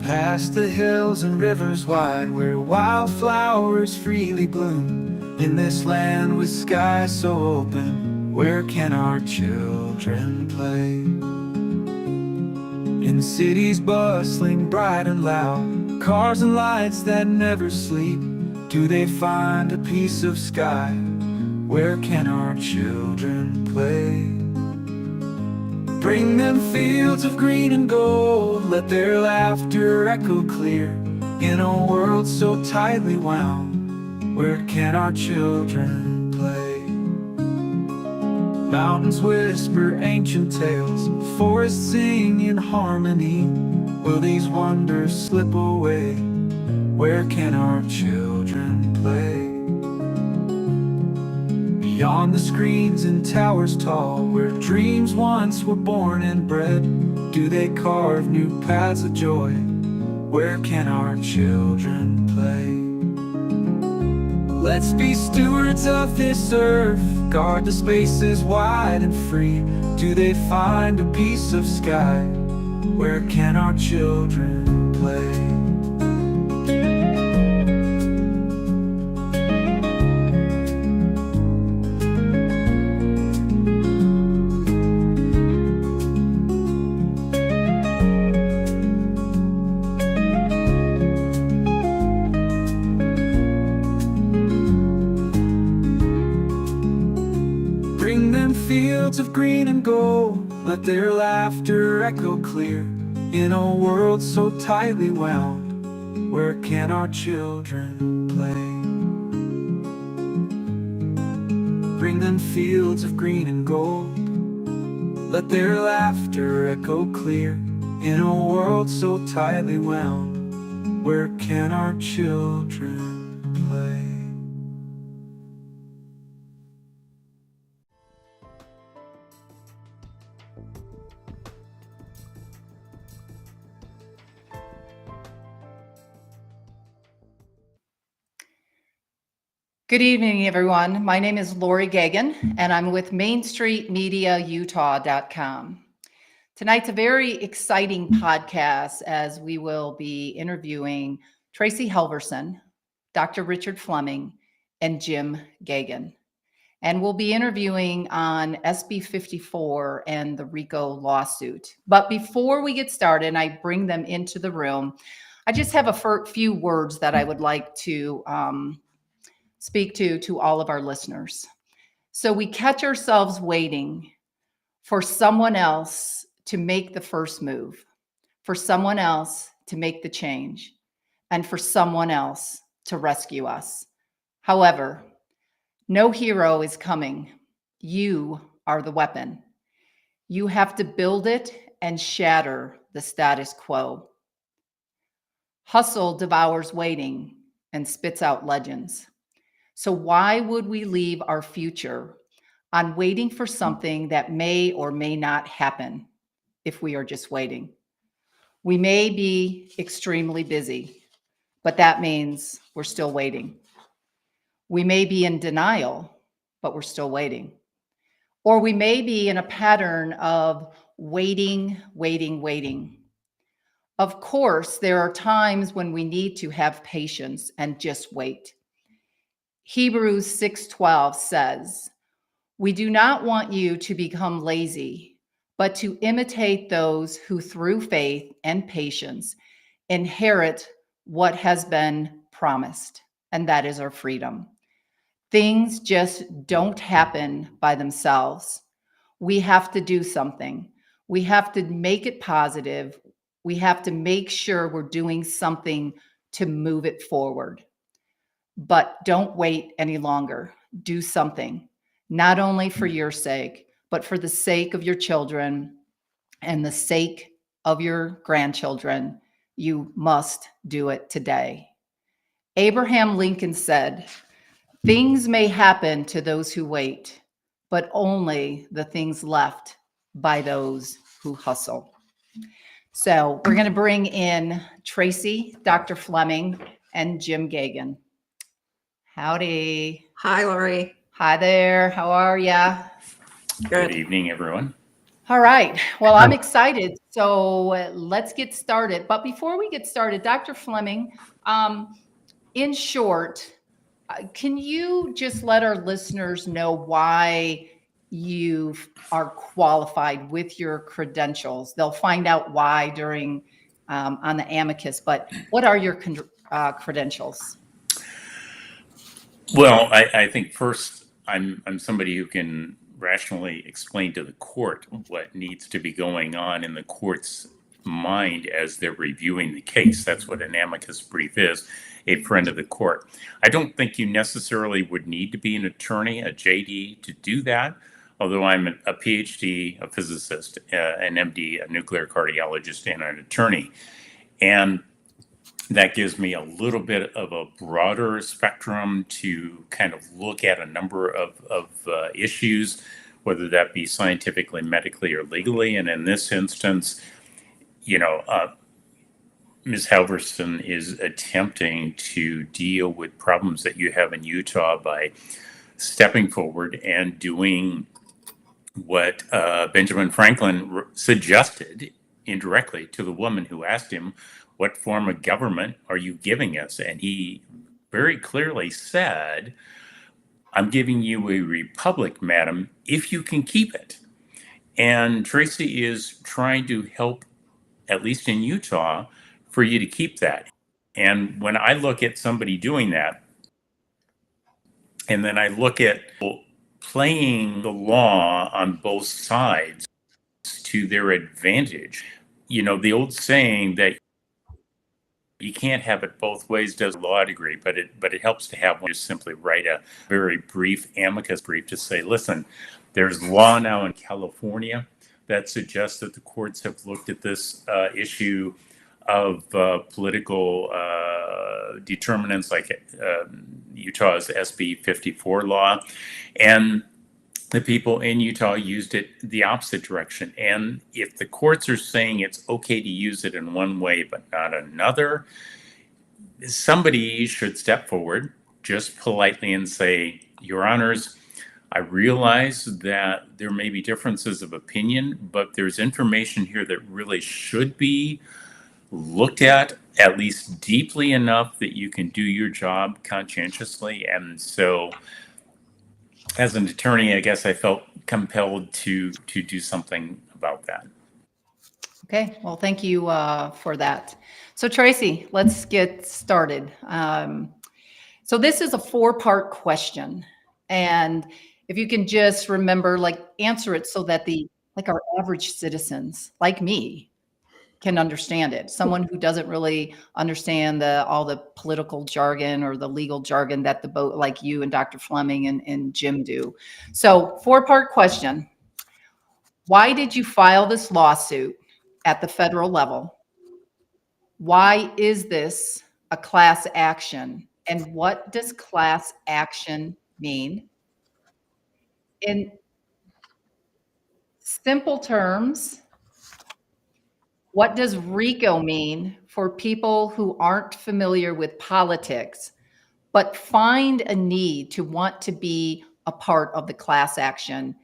Past the hills and rivers wide, where wildflowers freely bloom. In this land with skies so open, where can our children play? In cities bustling bright and loud, cars and lights that never sleep, do they find a piece of sky? Where can our children play? Bring them fields of green and gold, let their laughter echo clear. In a world so tightly wound, where can our children play? Mountains whisper ancient tales, forests sing in harmony. Will these wonders slip away? Where can our children play? Beyond the screens and towers tall, where dreams once were born and bred, do they carve new paths of joy? Where can our children play? Let's be stewards of this earth, guard the spaces wide and free. Do they find a piece of sky? Where can our children play? Of green and gold, let their laughter echo clear. In a world so tightly wound, where can our children play? Bring them fields of green and gold, let their laughter echo clear. In a world so tightly wound, where can our children play? Good evening, everyone. My name is Laurie Gagan, and I'm with MainStreetMediaUtah.com. Tonight's a very exciting podcast as we will be interviewing Tracie Halvorsen, Dr. Richard Fleming, and Jim Gagan. And we'll be interviewing on SB54 and the RICO lawsuit. But before we get started and I bring them into the room, I just have a few words that I would like to speak to all of our listeners. So we catch ourselves waiting for someone else to make the first move, for someone else to make the change, and for someone else to rescue us. However, no hero is coming. You are the weapon. You have to build it and shatter the status quo. Hustle devours waiting and spits out legends. So why would we leave our future on waiting for something that may or may not happen if we are just waiting? We may be extremely busy, but that means we're still waiting. We may be in denial, but we're still waiting. Or we may be in a pattern of waiting. Of course, there are times when we need to have patience and just wait. Hebrews 6:12 says, "We do not want you to become lazy, but to imitate those who through faith and patience inherit what has been promised," and that is our freedom. Things just don't happen by themselves. We have to do something. We have to make it positive. We have to make sure we're doing something to move it forward. But don't wait any longer. Do something, not only for your sake, but for the sake of your children and the sake of your grandchildren. You must do it today. Abraham Lincoln said, "Things may happen to those who wait, but only the things left by those who hustle." So we're going to bring in Tracie, Dr. Fleming, and Jim Gagan. Howdy. Hi, Laurie. Hi there. How are ya? Good. Good evening, everyone. All right. Well, I'm excited. So let's get started. But before we get started, Dr. Fleming, in short, can you just let our listeners know why you are qualified with your credentials? They'll find out why during on the amicus, but what are your credentials? Well, I think first I'm somebody who can rationally explain to the court what needs to be going on in the court's mind as they're reviewing the case. That's what an amicus brief is, a friend of the court. I don't think you necessarily would need to be an attorney, a JD, to do that. Although I'm a PhD, a physicist, an MD, a nuclear cardiologist, and an attorney. And that gives me a little bit of a broader spectrum to kind of look at a number of issues, whether that be scientifically, medically, or legally. And in this instance, you know, Ms. Halvorsen is attempting to deal with problems that you have in Utah by stepping forward and doing what Benjamin Franklin suggested indirectly to the woman who asked him, "What form of government are you giving us?" And he very clearly said, "I'm giving you a republic, madam, if you can keep it." And Tracie is trying to help, at least in Utah, for you to keep that. And when I look at somebody doing that, and then I look at playing the law on both sides to their advantage. You know, the old saying that you can't have it both ways does a law degree, but it helps to have one just simply write a very brief amicus brief to say, listen, there's law now in California that suggests that the courts have looked at this issue of political determinants like Utah's SB54 law, and the people in Utah used it the opposite direction. And if the courts are saying it's okay to use it in one way but not another, somebody should step forward just politely and say, Your Honors, I realize that there may be differences of opinion, but there's information here that really should be looked at least deeply enough that you can do your job conscientiously. And so as an attorney, I guess I felt compelled to do something about that. Okay, well, thank you for that. So Tracie, let's get started. So this is a 4-part question. And if you can just remember, like, answer it so that our average citizens, like me, can understand it. Someone who doesn't really understand all the political jargon or the legal jargon that like you and Dr. Fleming and Jim do. So 4-part question. Why did you file this lawsuit at the federal level? Why is this a class action? And what does class action mean? In simple terms, what does RICO mean for people who aren't familiar with politics, but find a need to want to be a part of the class action?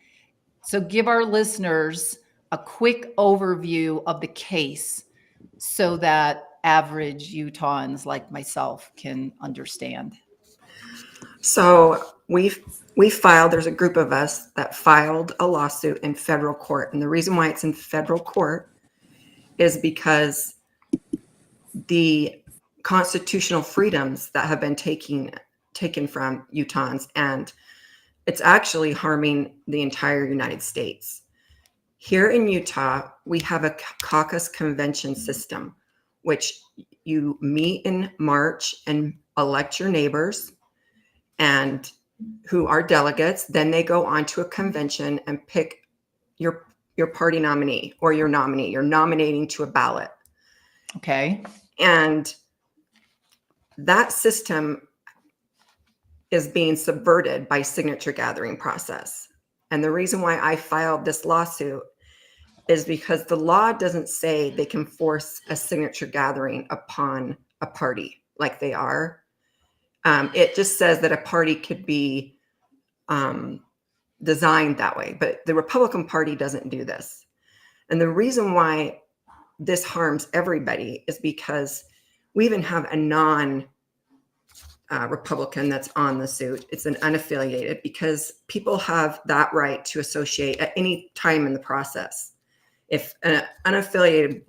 So give our listeners a quick overview of the case so that average Utahns like myself can understand. So we filed, there's a group of us that filed a lawsuit in federal court. And the reason why it's in federal court is because the constitutional freedoms that have been taken from Utahns, and it's actually harming the entire United States. Here in Utah, we have a caucus convention system, which you meet in March and elect your neighbors and who are delegates. Then they go on to a convention and pick your party nominee or your nominee. You're nominating to a ballot. Okay. And that system is being subverted by signature gathering process. And the reason why I filed this lawsuit is because the law doesn't say they can force a signature gathering upon a party like they are. It just says that a party could be designed that way, but the Republican Party doesn't do this. And the reason why this harms everybody is because we even have a Republican that's on the suit. It's an unaffiliated, because people have that right to associate at any time in the process. If an unaffiliated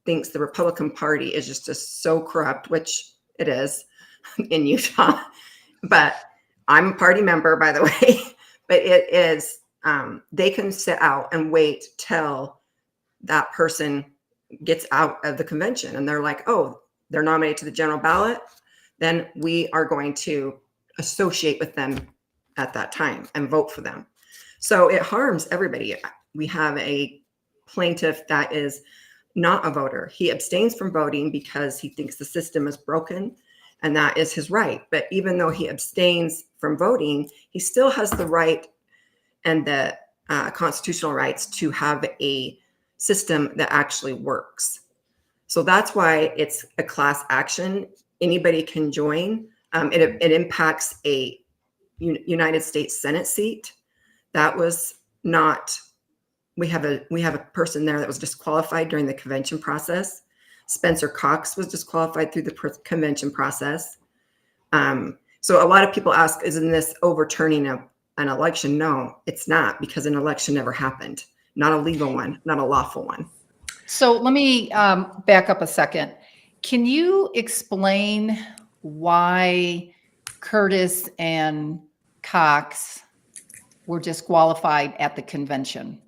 thinks the Republican Party is just so corrupt, which it is in Utah, but I'm a party member, by the way, but it is, they can sit out and wait till that person gets out of the convention and they're like, oh, they're nominated to the general ballot, then we are going to associate with them at that time and vote for them. So it harms everybody. We have a plaintiff that is not a voter. He abstains from voting because he thinks the system is broken, and that is his right. But even though he abstains from voting, he still has the right and the constitutional rights to have a system that actually works. So that's why it's a class action. Anybody can join. It impacts a United States Senate seat. That was not, we have a person there that was disqualified during the convention process. Spencer Cox was disqualified through the convention process. So a lot of people ask, isn't this overturning an election? No, it's not, because an election never happened. Not a legal one, not a lawful one. So let me back up a second. Can you explain why Curtis and Cox were disqualified at the convention?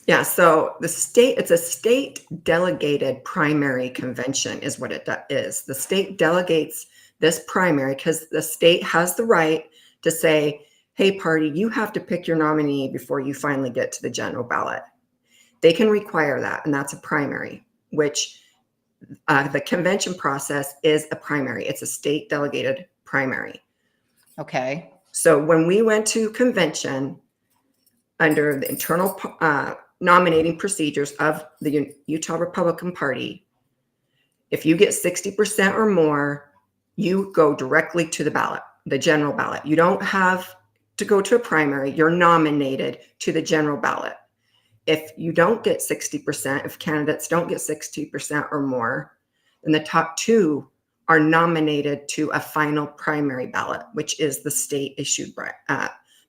Yeah, so it's a state delegated primary convention is what it is. The state delegates this primary because the state has the right to say, hey, party, you have to pick your nominee before you finally get to the general ballot. They can require that, and that's a primary, which the convention process is a primary. It's a state delegated primary. Okay. So when we went to convention under the internal nominating procedures of the Utah Republican Party, if you get 60% or more, you go directly to the ballot, the general ballot. You don't have to go to a primary. You're nominated to the general ballot. If you don't get 60%, if candidates don't get 60% or more, then the top two are nominated to a final primary ballot, which is the state issued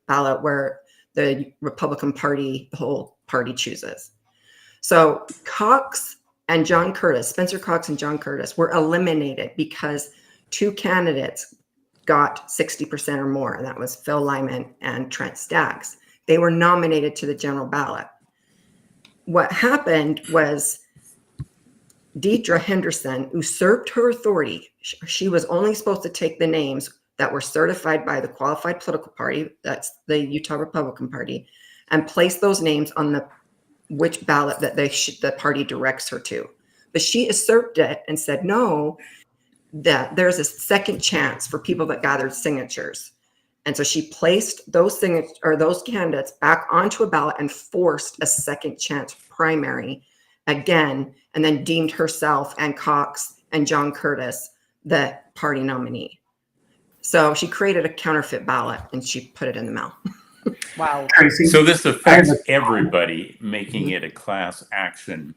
ballot where the Republican Party, the whole party chooses. So Cox and John Curtis, Spencer Cox and John Curtis, were eliminated because two candidates got 60% or more, and that was Phil Lyman and Trent Staggs. They were nominated to the general ballot. What happened was Deidre Henderson usurped her authority. She was only supposed to take the names that were certified by the qualified political party, that's the Utah Republican Party, and place those names on which ballot that the party directs her to. But she usurped it and said, no, that there's a second chance for people that gathered signatures. And so she placed those candidates back onto a ballot and forced a second chance primary again, and then deemed herself and Cox and John Curtis the party nominee. So she created a counterfeit ballot and she put it in the mail. Wow. Tracie, So this I have affects a- everybody, making it a class action,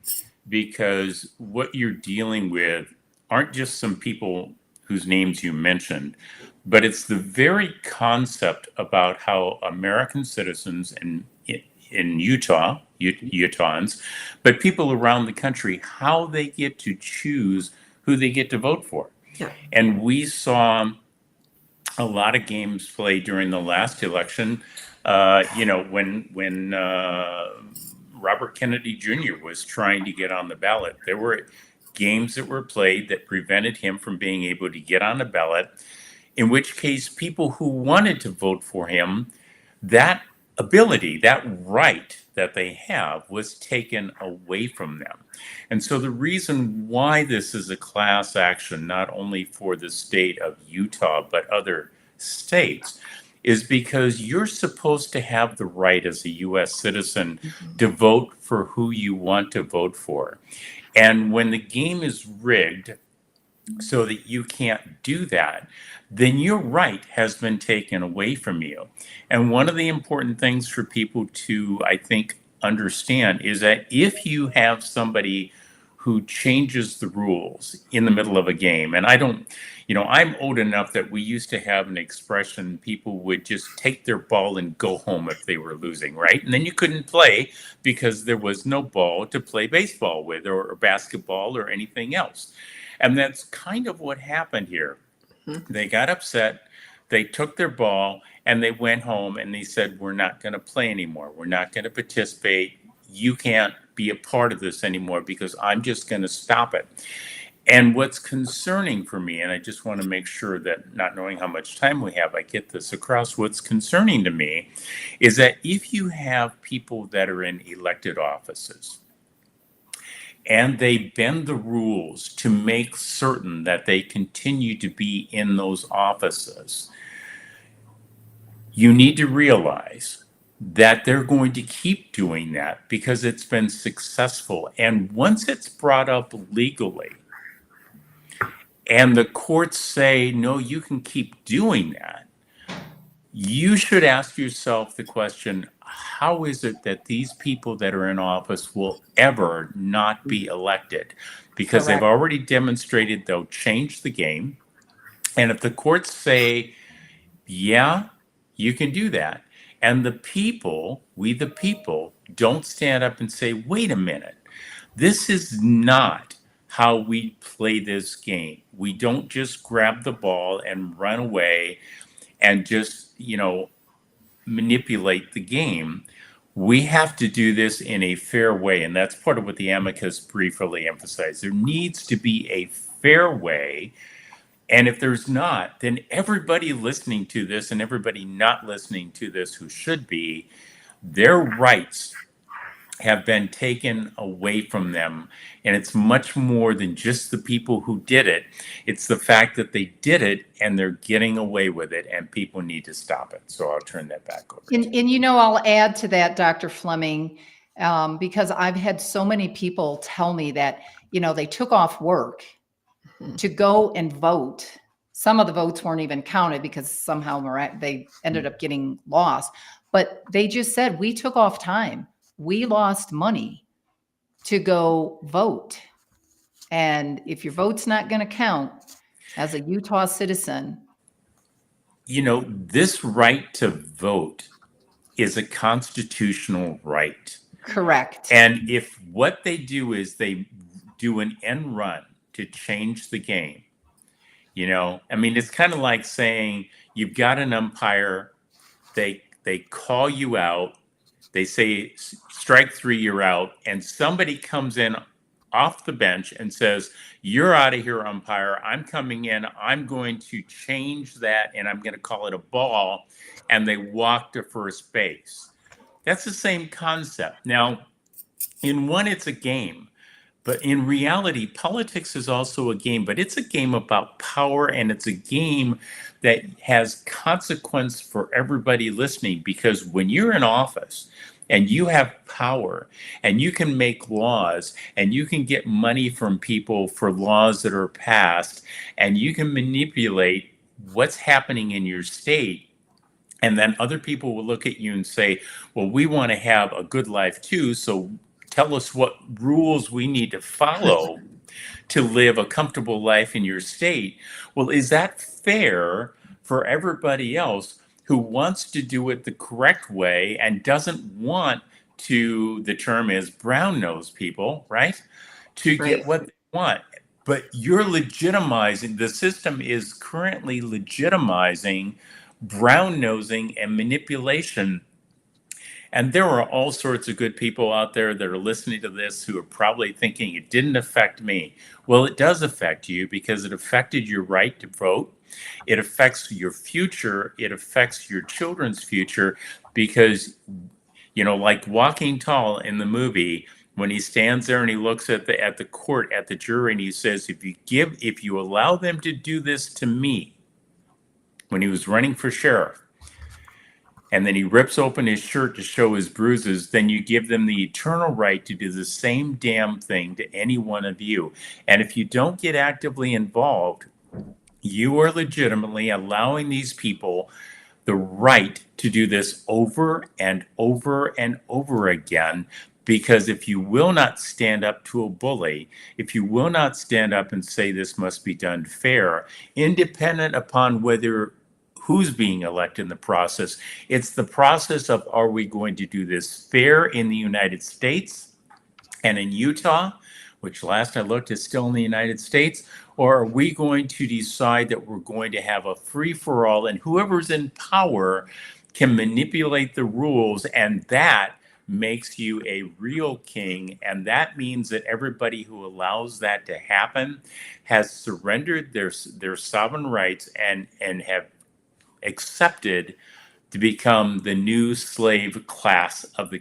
because what you're dealing with aren't just some people whose names you mentioned, but it's the very concept about how American citizens in Utah, Utahns, but people around the country, how they get to choose who they get to vote for. Yeah. And we saw a lot of games played during the last election. When Robert Kennedy Jr. was trying to get on the ballot, there were games that were played that prevented him from being able to get on the ballot, in which case people who wanted to vote for him, that ability, that right that they have was taken away from them. And so the reason why this is a class action, not only for the state of Utah, but other states, is because you're supposed to have the right as a U.S. citizen to vote for who you want to vote for. And when the game is rigged so that you can't do that, then your right has been taken away from you. And one of the important things for people to, I think, understand is that if you have somebody who changes the rules in the middle of a game, and I don't, I'm old enough that we used to have an expression, people would just take their ball and go home if they were losing, right? And then you couldn't play because there was no ball to play baseball with or basketball or anything else. And that's kind of what happened here. They got upset, they took their ball, and they went home and they said, we're not going to play anymore. We're not going to participate. You can't be a part of this anymore because I'm just going to stop it. And what's concerning for me, and I just want to make sure that, not knowing how much time we have, I get this across. What's concerning to me is that if you have people that are in elected offices and they bend the rules to make certain that they continue to be in those offices, you need to realize that they're going to keep doing that because it's been successful. And once it's brought up legally and the courts say, no, you can keep doing that, you should ask yourself the question, how is it that these people that are in office will ever not be elected? Because they've Correct. already demonstrated they'll change the game. And if the courts say, yeah, you can do that, and the people, we the people, don't stand up and say, wait a minute, this is not how we play this game. We don't just grab the ball and run away and just, manipulate the game. We have to do this in a fair way. And that's part of what the amicus brief really emphasized. There needs to be a fair way. And if there's not, then everybody listening to this and everybody not listening to this who should be, their rights have been taken away from them. And it's much more than just the people who did it. It's the fact that they did it and they're getting away with it, and people need to stop it. So I'll turn that back over. And I'll add to that, Dr. Fleming, because I've had so many people tell me that, they took off work to go and vote. Some of the votes weren't even counted because somehow they ended up getting lost. But they just said, we took off time. We lost money to go vote. And if your vote's not going to count as a Utah citizen. This right to vote is a constitutional right. Correct. And if what they do is they do an end run to change the game, it's kind of like saying you've got an umpire, they call you out, they say strike three, you're out, and somebody comes in off the bench and says, you're out of here, umpire. I'm coming in. I'm going to change that, and I'm going to call it a ball, and they walk to first base. That's the same concept. Now, in one, it's a game. But in reality, politics is also a game, but it's a game about power, and it's a game that has consequence for everybody listening, because when you're in office and you have power and you can make laws and you can get money from people for laws that are passed and you can manipulate what's happening in your state, and then other people will look at you and say, well, we want to have a good life too, so tell us what rules we need to follow to live a comfortable life in your state. Well, is that fair for everybody else who wants to do it the correct way and doesn't want to, the term is brown nose people, right? To get what they want. But you're legitimizing, the system is currently legitimizing brown nosing and manipulation. And there are all sorts of good people out there that are listening to this who are probably thinking it didn't affect me. Well, it does affect you because it affected your right to vote. It affects your future. It affects your children's future because, like Walking Tall in the movie, when he stands there and he looks at the court, at the jury, and he says, if you allow them to do this to me, when he was running for sheriff, and then he rips open his shirt to show his bruises, then you give them the eternal right to do the same damn thing to any one of you. And if you don't get actively involved, you are legitimately allowing these people the right to do this over and over and over again. Because if you will not stand up to a bully, if you will not stand up and say this must be done fair, independent upon whether who's being elected in the process, it's the process of, are we going to do this fair in the United States and in Utah, which last I looked is still in the United States, or are we going to decide that we're going to have a free-for-all and whoever's in power can manipulate the rules, and that makes you a real king? And that means that everybody who allows that to happen has surrendered their sovereign rights and have accepted to become the new slave class of the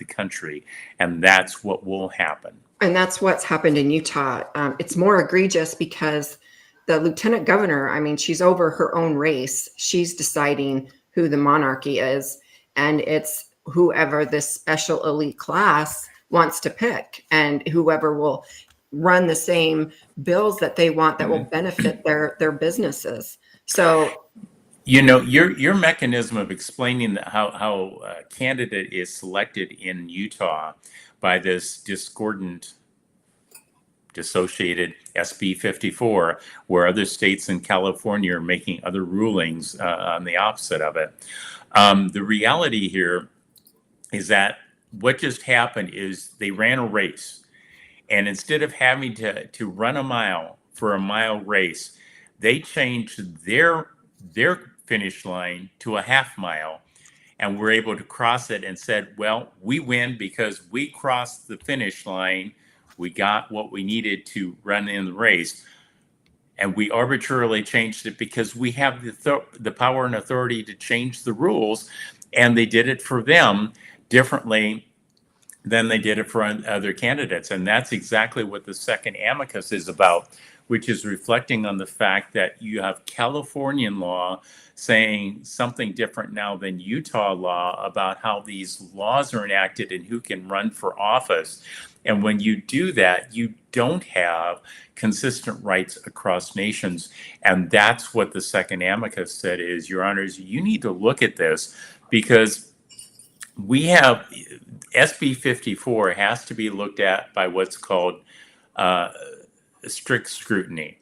country, and that's what will happen. And that's what's happened in Utah. It's more egregious because the lieutenant governor, I mean, she's over her own race. She's deciding who the monarchy is, and it's whoever this special elite class wants to pick, and whoever will run the same bills that they want that will benefit their businesses. So, you know, your mechanism of explaining how a candidate is selected in Utah by this dissociated SB54, where other states in California are making other rulings on the opposite of it. The reality here is that what just happened is they ran a race, and instead of having to run a mile for a mile race, they changed their finish line to a half mile, and were able to cross it and said, well, we win because we crossed the finish line. We got what we needed to run in the race. And we arbitrarily changed it because we have the power and authority to change the rules. And they did it for them differently than they did it for other candidates. And that's exactly what the second amicus is about, which is reflecting on the fact that you have Californian law saying something different now than Utah law about how these laws are enacted and who can run for office. And when you do that, you don't have consistent rights across nations. And that's what the second amicus said is, Your Honors, you need to look at this, because we have SB54 has to be looked at by what's called strict scrutiny.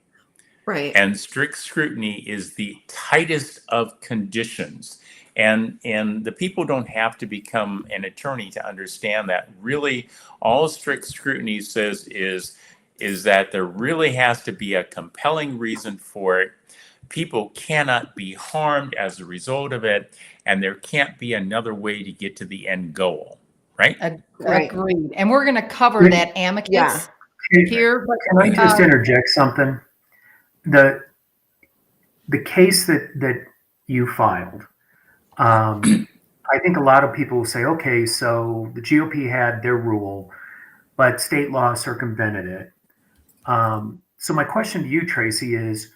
right. And strict scrutiny is the tightest of conditions. And the people don't have to become an attorney to understand that. Really, all strict scrutiny says is that there really has to be a compelling reason for it. People cannot be harmed as a result of it, and there can't be another way to get to the end goal, right? Right. Agreed. And we're going to cover that amicus Yeah. here. Can I just interject something? The case that you filed, I think a lot of people will say, okay, so the GOP had their rule, but state law circumvented it. So my question to you, Tracie, is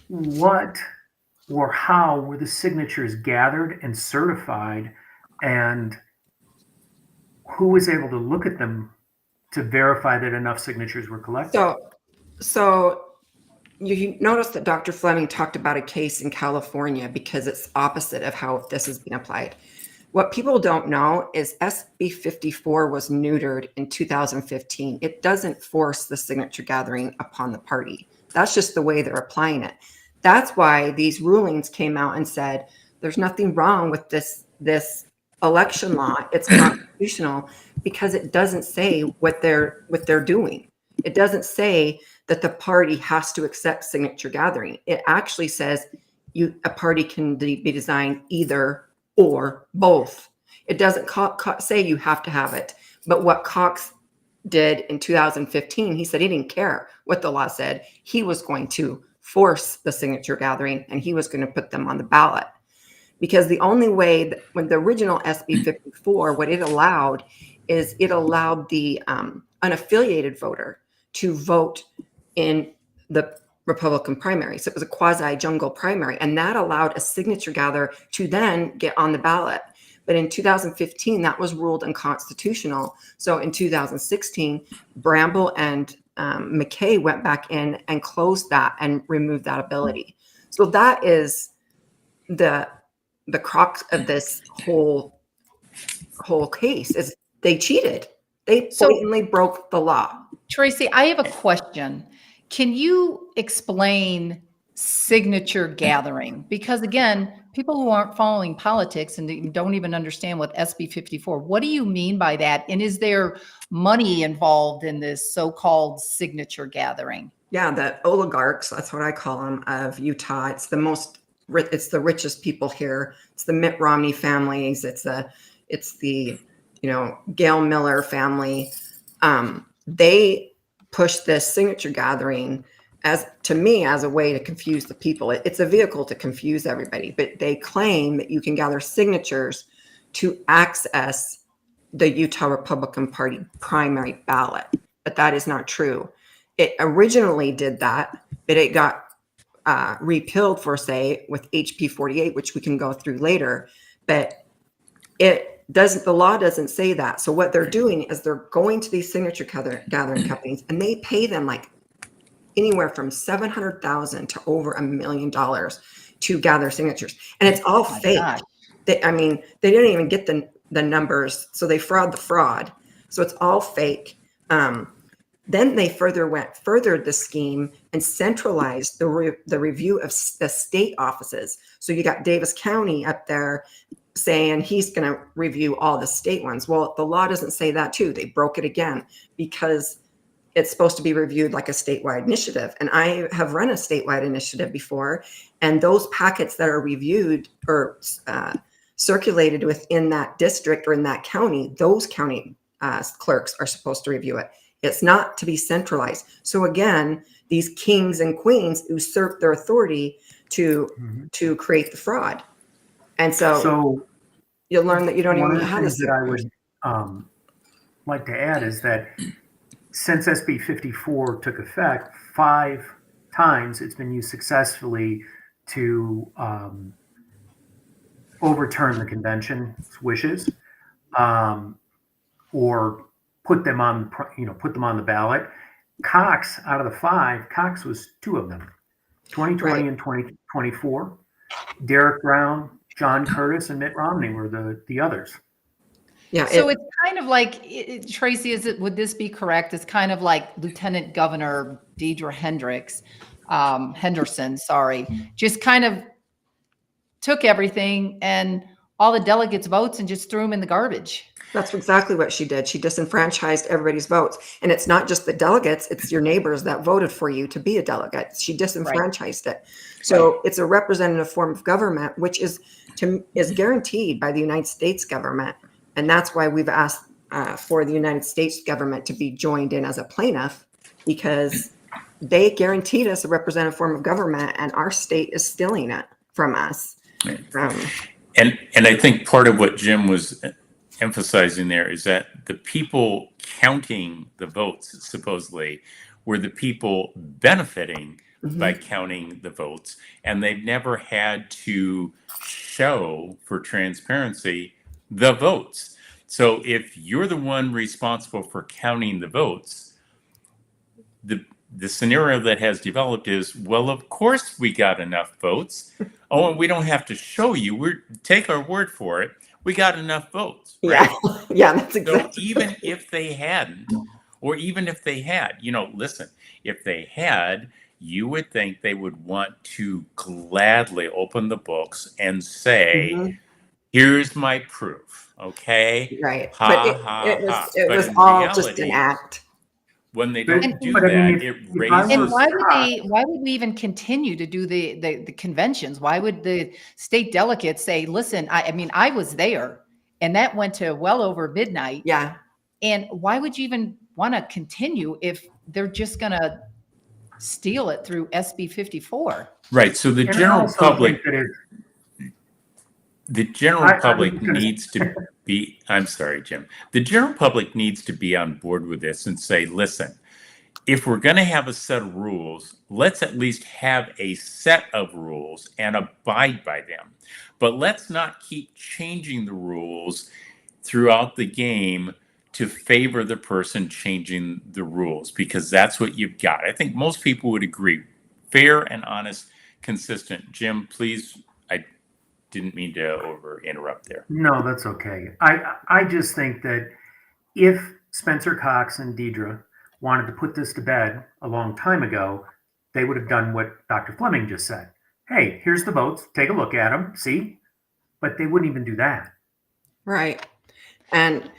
what or how were the signatures gathered and certified, and who was able to look at them to verify that enough signatures were collected? So you notice that Dr. Fleming talked about a case in California because it's opposite of how this has been applied. What people don't know is SB54 was neutered in 2015. It doesn't force the signature gathering upon the party. That's just the way they're applying it. That's why these rulings came out and said, there's nothing wrong with this election law. It's constitutional, because it doesn't say what they're doing. It doesn't say that the party has to accept signature gathering. It actually says a party can be designed either or both. It doesn't say you have to have it. But what Cox did in 2015, he said he didn't care what the law said. He was going to force the signature gathering, and he was going to put them on the ballot. Because the only way that, when the original SB54, what it allowed is it allowed the unaffiliated voter to vote in the Republican primary. So it was a quasi-jungle primary, and that allowed a signature gatherer to then get on the ballot. But in 2015, that was ruled unconstitutional. So in 2016, Bramble and McKay went back in and closed that and removed that ability. So that is the crux of this whole case is they cheated. They So- blatantly broke the law. Tracie, I have a question. Can you explain signature gathering? Because again, people who aren't following politics and don't even understand what SB54, what do you mean by that? And is there money involved in this so-called signature gathering? Yeah, the oligarchs, that's what I call them, of Utah. It's the richest people here. It's the Mitt Romney families. It's the Gail Miller family. They push this signature gathering as a way to confuse the people. It's a vehicle to confuse everybody, but they claim that you can gather signatures to access the Utah Republican Party primary ballot, but that is not true. It originally did that, but it got repealed for say with HB 48, which we can go through later, but the law doesn't say that. So what they're doing is they're going to these signature gathering companies and they pay them like anywhere from $700,000 to over $1 million to gather signatures. And it's all fake. gosh. They didn't even get the numbers. So they fraud the fraud. So it's all fake. Then they furthered the scheme and centralized the review of the state offices. So you got Davis County up there saying he's going to review all the state ones. Well, the law doesn't say that too. They broke it again because it's supposed to be reviewed like a statewide initiative. And I have run a statewide initiative before, and those packets that are reviewed or circulated within that district or in that county, those county clerks are supposed to review it. It's not to be centralized. So again, these kings and queens usurp their authority to create the fraud. And so you'll learn that you don't even know how to. One of the things that I would like to add is that since SB 54 took effect, 5 times it's been used successfully to overturn the convention's wishes, or put them on the ballot. Cox, out of the 5, Cox was 2 of them, 2020 Right. and 2024. Derek Brown, John Curtis, and Mitt Romney were the others. Yeah. So it's kind of like, Tracie, would this be correct? It's kind of like Lieutenant Governor Deidre Henderson, just kind of took everything and all the delegates' votes and just threw them in the garbage. That's exactly what she did. She disenfranchised everybody's votes. And it's not just the delegates, it's your neighbors that voted for you to be a delegate. She disenfranchised it. So it's a representative form of government, which is guaranteed by the United States government. And that's why we've asked for the United States government to be joined in as a plaintiff, because they guaranteed us a representative form of government and our state is stealing it from us. And I think part of what Jim was emphasizing there is that the people counting the votes supposedly were the people benefiting by counting the votes, and they've never had to show for transparency the votes. So if you're the one responsible for counting the votes, the scenario that has developed is, well, of course we got enough votes. Oh, and we don't have to show you. Take our word for it. We got enough votes. Right? Yeah, that's exactly. So even if they hadn't, or even if they had, listen, if they had, you would think they would want to gladly open the books and say, here's my proof. Okay. Right. But it was all just an act. When they don't do But I mean, that, it if raises. And why would we even continue to do the conventions? Why would the state delegates say, listen, I was there and that went to well over midnight. Yeah. And why would you even want to continue if they're just going to steal it through SB 54? Right. So the general public, needs to be, I'm sorry, Jim. The general public needs to be on board with this and say, listen, if we're going to have a set of rules, let's at least have a set of rules and abide by them. But let's not keep changing the rules throughout the game to favor the person changing the rules, because that's what you've got. I think most people would agree. Fair and honest, consistent. Jim, please, didn't mean to interrupt there. No, that's okay. I just think that if Spencer Cox and Deidre wanted to put this to bed a long time ago, they would have done what Dr. Fleming just said. Hey, here's the votes. Take a look at them. See? But they wouldn't even do that. Right. And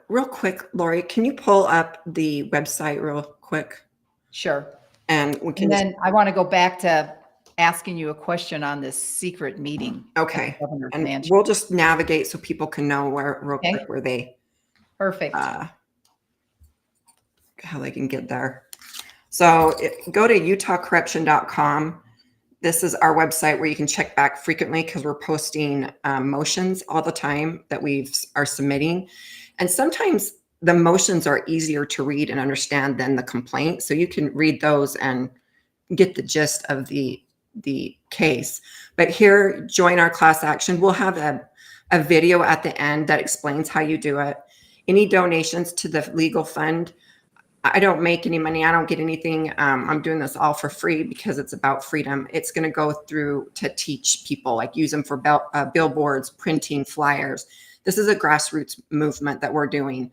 real quick, Laurie, can you pull up the website real quick? Sure. And we can And then I want to go back to asking you a question on this secret meeting. okay. at the Governor's And Mansion. we'll just navigate so people can know where real Okay. quick where they Perfect. how they can get there. So go to utahcorruption.com. This is our website where you can check back frequently because we're posting motions all the time that we are submitting. And sometimes the motions are easier to read and understand than the complaint. So you can read those and get the gist of the case. But here, join our class action. We'll have a video at the end that explains how you do it. Any donations to the legal fund, I don't make any money. I don't get anything. I'm doing this all for free because it's about freedom. It's going to go through to teach people, like use them for billboards, printing, flyers. This is a grassroots movement that we're doing.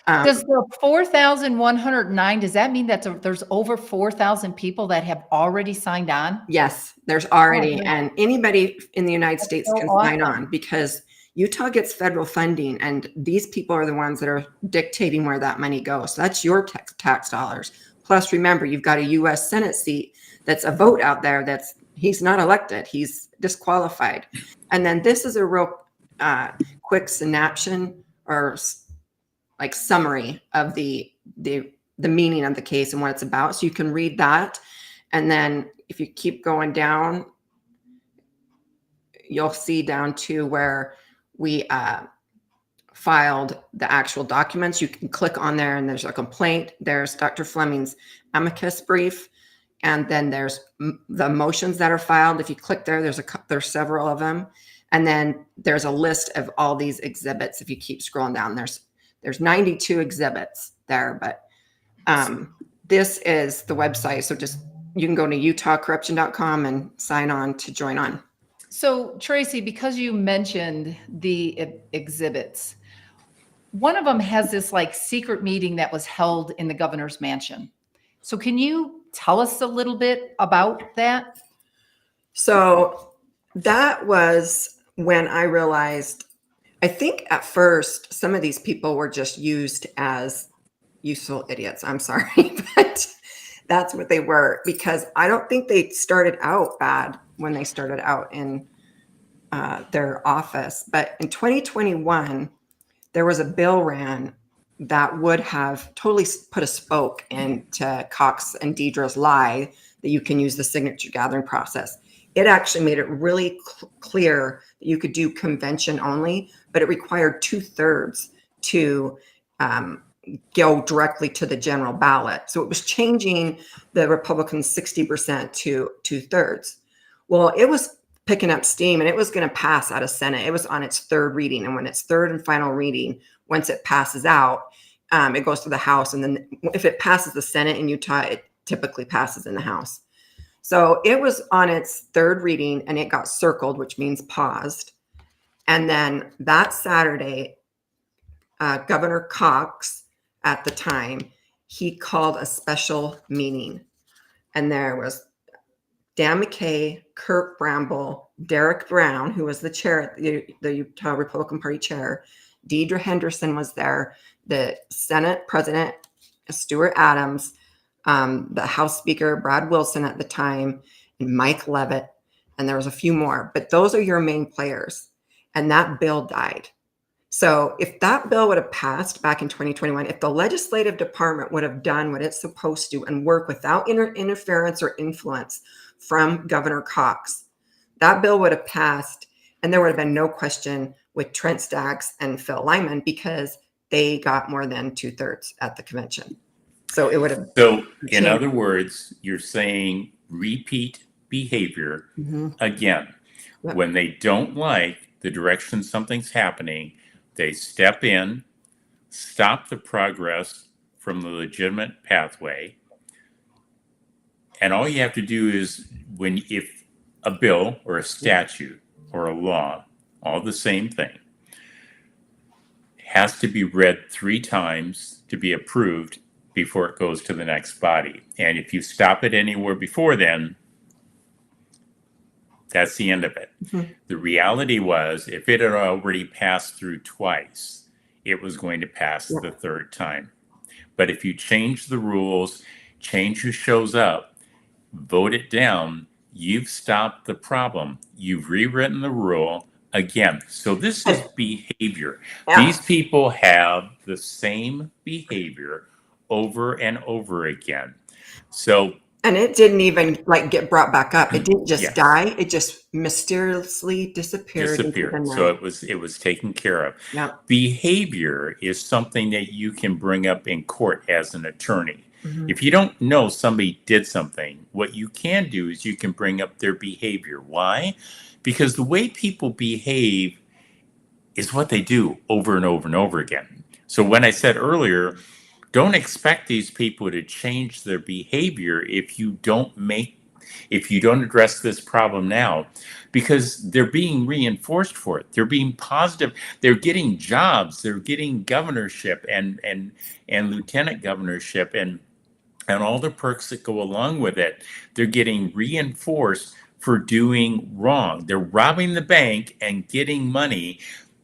Does the 4,109, does that mean that there's over 4,000 people that have already signed on? Yes, there's already, Oh, and anybody in the United States so can sign awesome. on because Utah gets federal funding, and these people are the ones that are dictating where that money goes. So that's your tax dollars. Plus, remember, you've got a U.S. Senate seat that's a vote out there he's not elected. He's disqualified. And then this is a real quick synopsis or like summary of the meaning of the case and what it's about. So you can read that. And then if you keep going down, you'll see down to where we filed the actual documents. You can click on there and there's a complaint. There's Dr. Fleming's amicus brief. And then there's the motions that are filed. If you click there, there's several of them. And then there's a list of all these exhibits. If you keep scrolling down, there's 92 exhibits there, but this is the website. So you can go to utahcorruption.com and sign on to join on. So Tracie, because you mentioned the exhibits, one of them has this like secret meeting that was held in the governor's mansion. So can you tell us a little bit about that? So that was when I realized, I think at first some of these people were just used as useful idiots. I'm sorry, but that's what they were, because I don't think they started out bad when they started out in their office. But in 2021, there was a bill ran that would have totally put a spoke into Cox and Deidre's lie that you can use the signature gathering process. It actually made it really clear that you could do convention only, but it required 2/3 to go directly to the general ballot. So it was changing the Republicans 60% to 2/3. Well, it was picking up steam and it was going to pass out of Senate. It was on its third reading. And when it's third and final reading, once it passes out, it goes to the House. And then if it passes the Senate in Utah, it typically passes in the House. So it was on its third reading and it got circled, which means paused. And then that Saturday, Governor Cox at the time, he called a special meeting. And there was Dan McKay, Kirk Bramble, Derek Brown, who was the chair, the Utah Republican Party chair. Deidre Henderson was there, the Senate President, Stuart Adams, the House Speaker, Brad Wilson at the time, and Mike Leavitt, and there was a few more. But those are your main players. And that bill died. So if that bill would have passed back in 2021, if the legislative department would have done what it's supposed to and work without interference or influence from Governor Cox, that bill would have passed and there would have been no question with Trent Stacks and Phil Lyman because they got more than 2/3 at the convention. So it would have. So in other words, you're saying repeat behavior again. Yep. When they don't like the direction something's happening, they step in, stop the progress from the legitimate pathway. And all you have to do is if a bill or a statute or a law, all the same thing, has to be read 3 times to be approved before it goes to the next body. And if you stop it anywhere before then, that's the end of it. Mhm. The reality was, if it had already passed through twice, it was going to pass Yeah. the 3rd time. But if you change the rules, change who shows up, vote it down, you've stopped the problem. You've rewritten the rule again. So this is behavior. Yeah. These people have the same behavior over and over again. So And it didn't even like get brought back up. It didn't just yes. die. It just mysteriously disappeared into the disappeared. night. So it was taken care of. Yeah. Behavior is something that you can bring up in court as an attorney. Mhm. If you don't know somebody did something, what you can do is you can bring up their behavior. Why? Because the way people behave is what they do over and over and over again. So when I said earlier, don't expect these people to change their behavior if you don't address this problem now, because they're being reinforced for it. They're being positive. They're getting jobs. They're getting governorship and lieutenant governorship and all the perks that go along with it. They're getting reinforced for doing wrong. They're robbing the bank and getting money.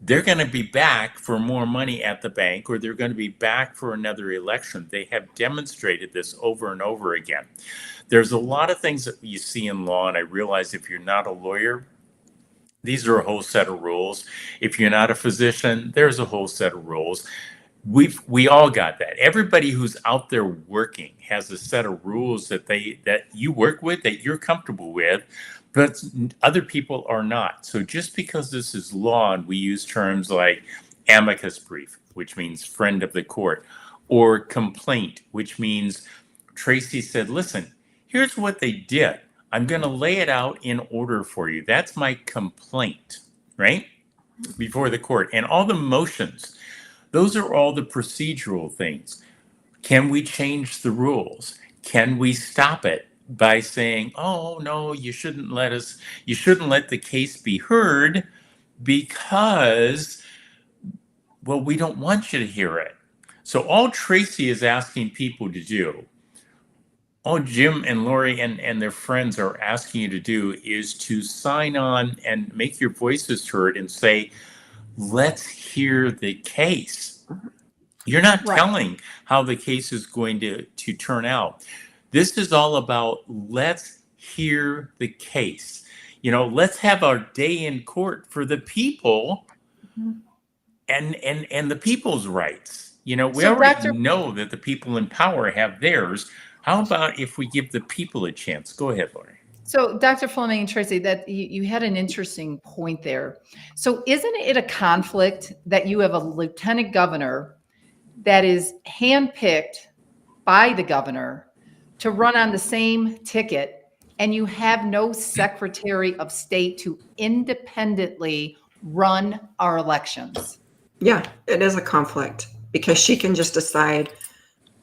They're going to be back for more money at the bank, or they're going to be back for another election. They have demonstrated this over and over again. There's a lot of things that you see in law, and I realize if you're not a lawyer, these are a whole set of rules. If you're not a physician, there's a whole set of rules. We all got that. Everybody who's out there working has a set of rules that you work with, that you're comfortable with, but other people are not. So just because this is law, and we use terms like amicus brief, which means friend of the court, or complaint, which means Tracie said, listen, here's what they did. I'm going to lay it out in order for you. That's my complaint, right? Before the court. And all the motions, those are all the procedural things. Can we change the rules? Can we stop it by saying, oh, no, you shouldn't let the case be heard because, well, we don't want you to hear it. So all Tracie is asking people to do, all Jim and Laurie and their friends are asking you to do, is to sign on and make your voices heard and say, let's hear the case. You're not Right. telling how the case is going to turn out. This is all about let's hear the case. Let's have our day in court for the people and the people's rights. We So, already Dr. know that the people in power have theirs. How about if we give the people a chance? Go ahead, Laurie. So, Dr. Fleming and Tracie, that you had an interesting point there. So, isn't it a conflict that you have a lieutenant governor that is handpicked by the governor to run on the same ticket, and you have no Secretary of State to independently run our elections? Yeah, it is a conflict because she can just decide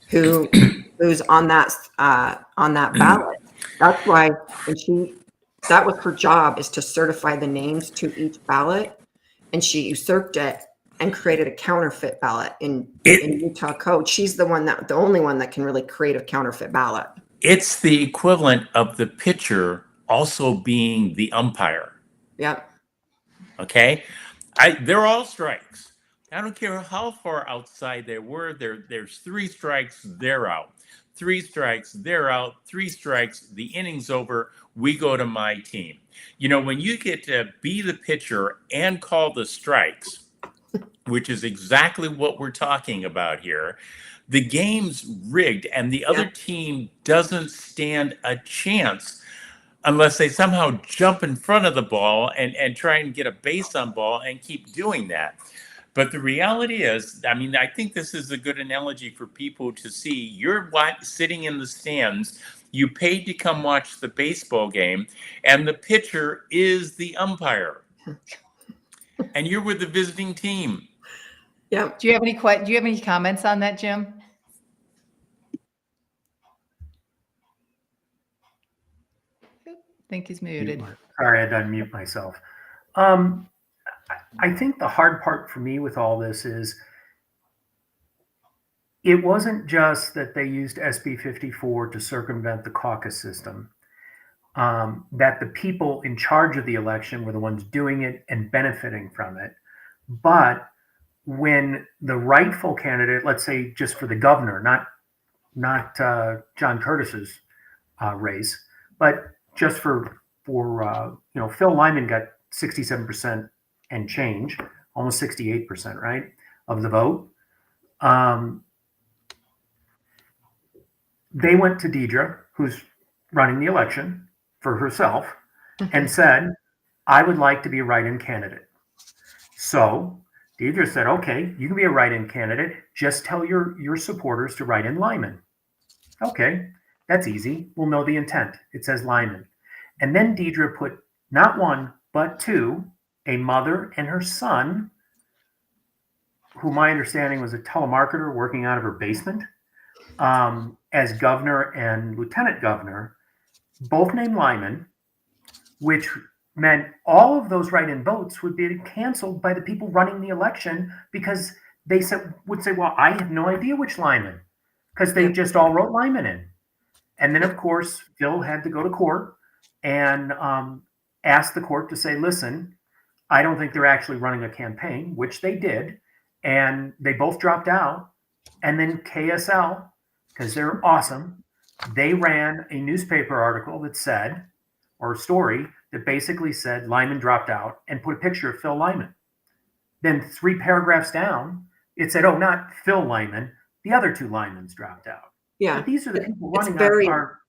who's on that ballot. That's why that was her job, is to certify the names to each ballot, and she usurped it and created a counterfeit ballot in Utah code. She's the only one that can really create a counterfeit ballot. It's the equivalent of the pitcher also being the umpire. Yep. Okay, they're all strikes. I don't care how far outside they were. There's 3 strikes, they're out. 3 strikes, they're out. 3 strikes, the inning's over. We go to my team. When you get to be the pitcher and call the strikes, which is exactly what we're talking about here, the game's rigged, and the other team doesn't stand a chance unless they somehow jump in front of the ball and try and get a base on ball and keep doing that. But the reality is, I think this is a good analogy for people to see. You're sitting in the stands, you paid to come watch the baseball game, and the pitcher is the umpire. And you're with the visiting team. Yeah. Do you have any comments on that, Jim? I think he's muted. Sorry, I had to unmute myself. I think the hard part for me with all this is it wasn't just that they used SB54 to circumvent the caucus system, that the people in charge of the election were the ones doing it and benefiting from it. But when the rightful candidate, let's say just for the governor, not John Curtis's race, but just for Phil Lyman got 67% and change, almost 68%, right, of the vote. They went to Deidre, who's running the election for herself, and said, I would like to be a write-in candidate. So Deidre said, okay, you can be a write-in candidate. Just tell your supporters to write in Lyman. Okay, that's easy. We'll know the intent. It says Lyman. And then Deidre put not one, but two, a mother and her son, who my understanding was a telemarketer working out of her basement, as governor and lieutenant governor, both named Lyman, which meant all of those write-in votes would be canceled by the people running the election because they would say, well, I have no idea which Lyman, because they just all wrote Lyman in. And then, of course, Phil had to go to court and ask the court to say, listen, I don't think they're actually running a campaign, which they did. And they both dropped out. And then KSL, because they're awesome, they ran a newspaper article that said, or a story that basically said Lyman dropped out and put a picture of Phil Lyman. Then 3 paragraphs down, it said, oh, not Phil Lyman, the other 2 Lymans dropped out. Yeah. But these are the people It's running very our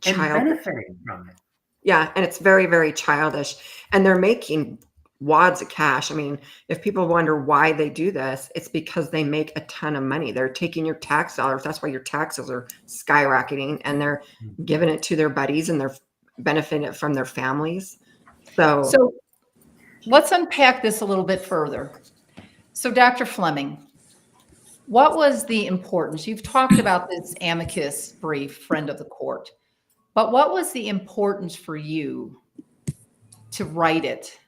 and childish. benefiting from it. Yeah, and it's very, very childish. And they're making wads of cash. I mean, if people wonder why they do this, it's because they make a ton of money. They're taking your tax dollars. That's why your taxes are skyrocketing, and they're giving it to their buddies, and they're benefiting from their families. So let's unpack this a little bit further. So Dr. Fleming, what was the importance? You've talked about this amicus brief, friend of the court, but what was the importance for you to write it?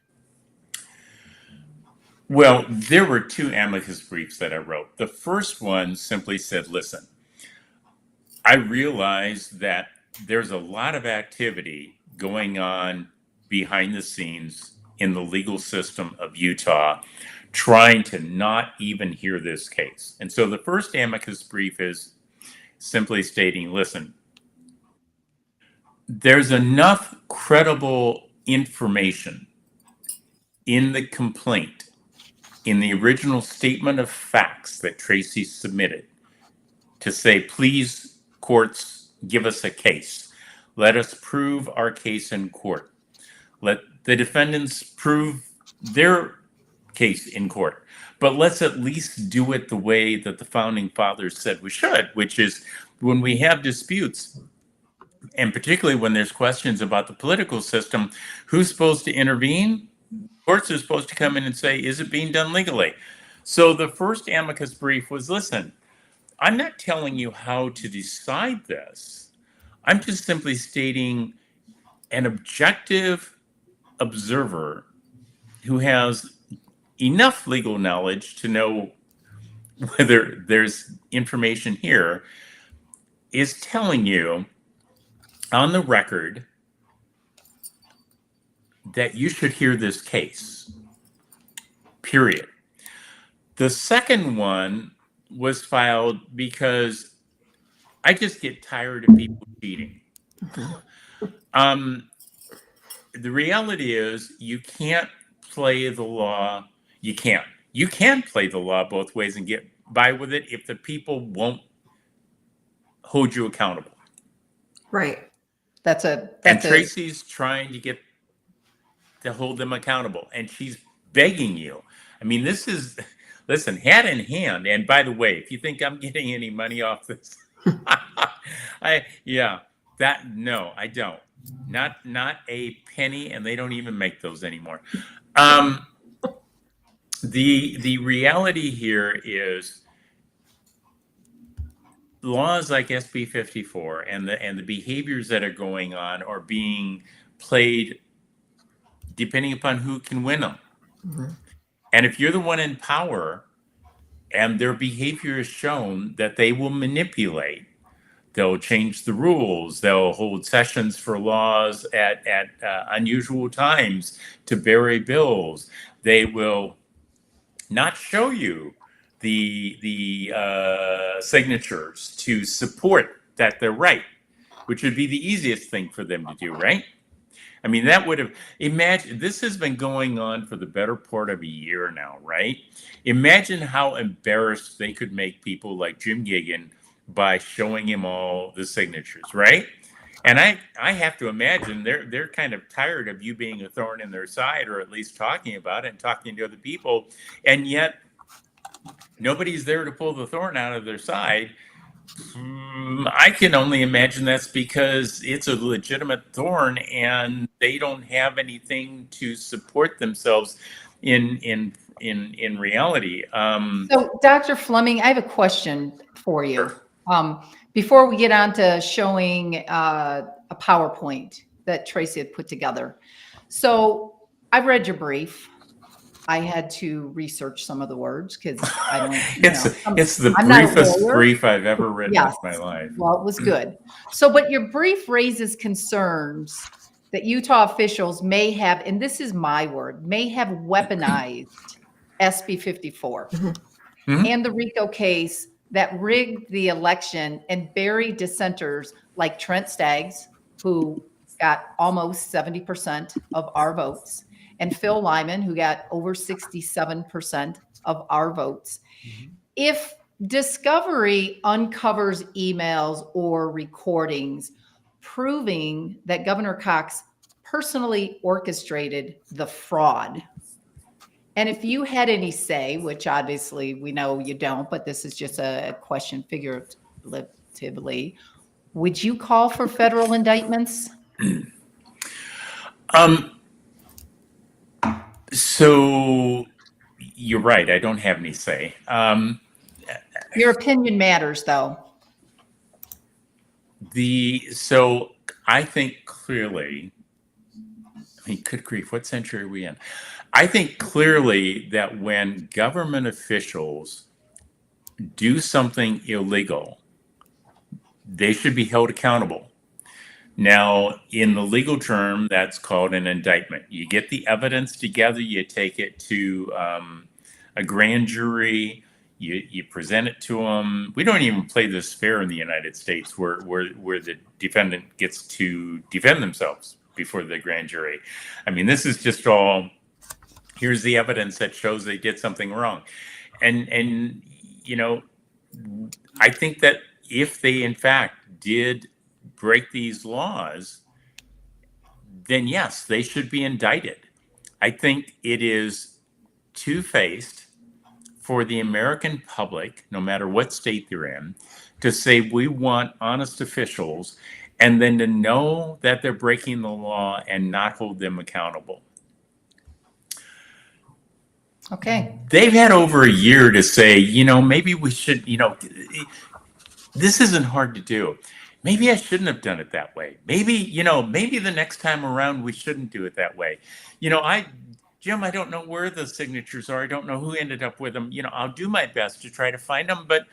Well, there were 2 amicus briefs that I wrote. The first one simply said, listen, I realize that there's a lot of activity going on behind the scenes in the legal system of Utah, trying to not even hear this case. And so the first amicus brief is simply stating, listen, there's enough credible information in the complaint, in the original statement of facts that Tracie submitted, to say, please, courts, give us a case. Let us prove our case in court. Let the defendants prove their case in court. But let's at least do it the way that the founding fathers said we should, which is when we have disputes, and particularly when there's questions about the political system, who's supposed to intervene? Courts are supposed to come in and say, is it being done legally? So the first amicus brief was, listen, I'm not telling you how to decide this. I'm just simply stating an objective observer who has enough legal knowledge to know whether there's information here is telling you on the record that you should hear this case, period. The second one was filed because I just get tired of people cheating. The reality is you can't play the law. You can play the law both ways and get by with it if the people won't hold you accountable. right. And Tracie's trying to hold them accountable, and she's begging you. I mean, this is, listen, hand in hand. And by the way, if you think I'm getting any money off this, no, I don't. Not a penny, and they don't even make those anymore. The reality here is laws like SB54 and the behaviors that are going on are being played depending upon who can win them. And if you're the one in power and their behavior is shown that they will manipulate, they'll change the rules, they'll hold sessions for laws at unusual times to bury bills, they will not show you the signatures to support that they're right, which would be the easiest thing for them to do, right? I mean, that would have, imagine, this has been going on for the better part of a year now, right? Imagine how embarrassed they could make people like Jim Gagan by showing him all the signatures, right? And I have to imagine they're kind of tired of you being a thorn in their side, or at least talking about it and talking to other people. And yet nobody's there to pull the thorn out of their side. I can only imagine that's because it's a legitimate thorn and they don't have anything to support themselves in reality. So, Dr. Fleming, I have a question for you. Sure. Before we get on to showing a PowerPoint that Tracie had put together. So I've read your brief. I had to research some of the words because I don't. It's the I'm not a briefest lawyer. brief I've ever written Yes. in my life. Well, it was good. So, but your brief raises concerns that Utah officials may have, and this is my word, may have weaponized SB54 and the RICO case that rigged the election and buried dissenters like Trent Staggs, who got almost 70% of our votes, and Phil Lyman, who got over 67% of our votes. If discovery uncovers emails or recordings proving that Governor Cox personally orchestrated the fraud, and if you had any say, which obviously we know you don't, but this is just a question figuratively, would you call for federal indictments? So you're right. I don't have any say. Your opinion matters, though. So I think clearly, I mean, good grief, what century are we in? I think clearly that when government officials do something illegal, they should be held accountable. Now, in the legal term, that's called an indictment. You get the evidence together, you take it to a grand jury, you present it to them. We don't even play this fair in the United States, where the defendant gets to defend themselves before the grand jury. I mean, this is just all, here's the evidence that shows they did something wrong. And you know, I think that if they in fact did break these laws, then yes, they should be indicted. I think it is two-faced for the American public, no matter what state they're in, to say we want honest officials, and then to know that they're breaking the law and not hold them accountable. Okay. They've had over a year to say, maybe we should, this isn't hard to do. Maybe I shouldn't have done it that way. Maybe the next time around we shouldn't do it that way. Jim, I don't know where the signatures are. I don't know who ended up with them. I'll do my best to try to find them, but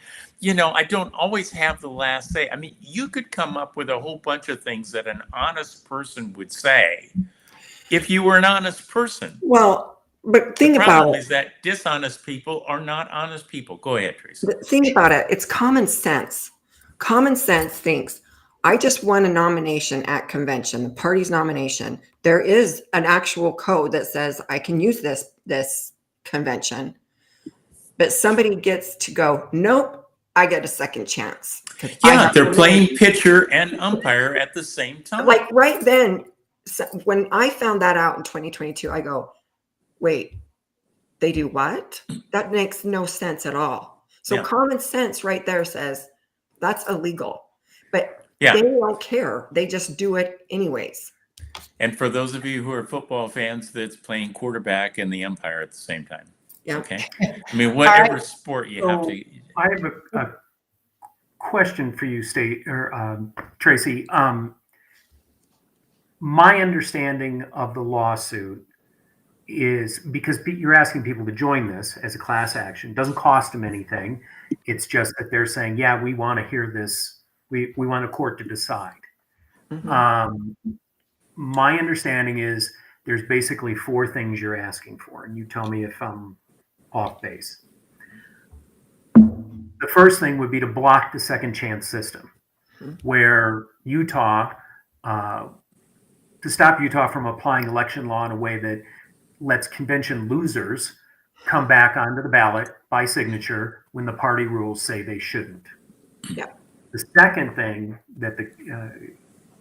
I don't always have the last say. I mean, you could come up with a whole bunch of things that an honest person would say if you were an honest person. Well, but think the about problem it. is that dishonest people are not honest people. Go ahead, Tracie. Think about it. It's common sense. Common sense thinks, I just won a nomination at convention, the party's nomination. There is an actual code that says I can use this convention. But somebody gets to go, nope, I get a second chance. Yeah, they're playing pitcher and umpire at the same time. Like right then, when I found that out in 2022, I go, wait, they do what? That makes no sense at all. So common sense right there says that's illegal, but they don't care. They just do it anyways. And for those of you who are football fans, that's playing quarterback and the umpire at the same time. Yeah. Okay. I mean, whatever sport you have to. I have a question for you, Tracie. My understanding of the lawsuit is because you're asking people to join this as a class action. It doesn't cost them anything. It's just that they're saying, yeah, we want to hear this. We want a court to decide. My understanding is there's basically 4 things you're asking for, and you tell me if I'm off base. The first thing would be to block the second chance system, where Utah, to stop Utah from applying election law in a way that lets convention losers come back onto the ballot by signature when the party rules say they shouldn't. Yep. The second thing that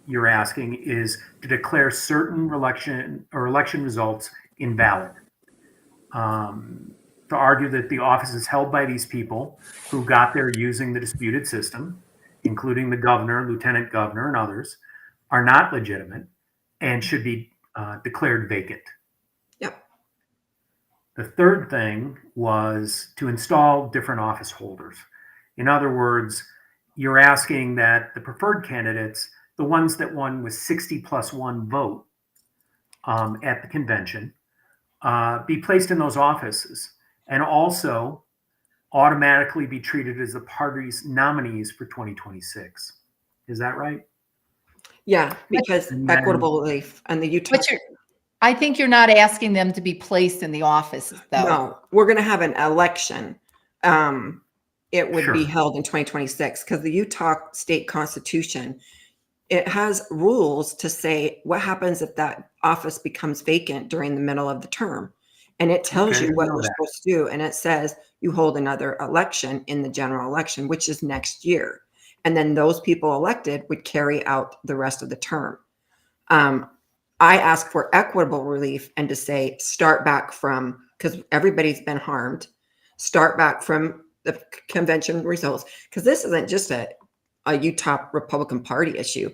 you're asking is to declare certain election results invalid. To argue that the office is held by these people who got there using the disputed system, including the governor, lieutenant governor, and others, are not legitimate and should be declared vacant. Yep. The third thing was to install different office holders. In other words, you're asking that the preferred candidates, the ones that won with 60+1 vote at the convention, be placed in those offices and also automatically be treated as the party's nominees for 2026. Is that right? Yeah, because And then- equitable relief and the Utah. But I think you're not asking them to be placed in the office, though. No, we're going to have an election. It would be Sure. held in 2026 because the Utah state constitution, it has rules to say what happens if that office becomes vacant during the middle of the term. And it tells Okay, I you what know you're that. supposed to do. And it says you hold another election in the general election, which is next year. And then those people elected would carry out the rest of the term. I ask for equitable relief and to say, start back from, because everybody's been harmed, start back from the convention results. Because this isn't just a Utah Republican Party issue.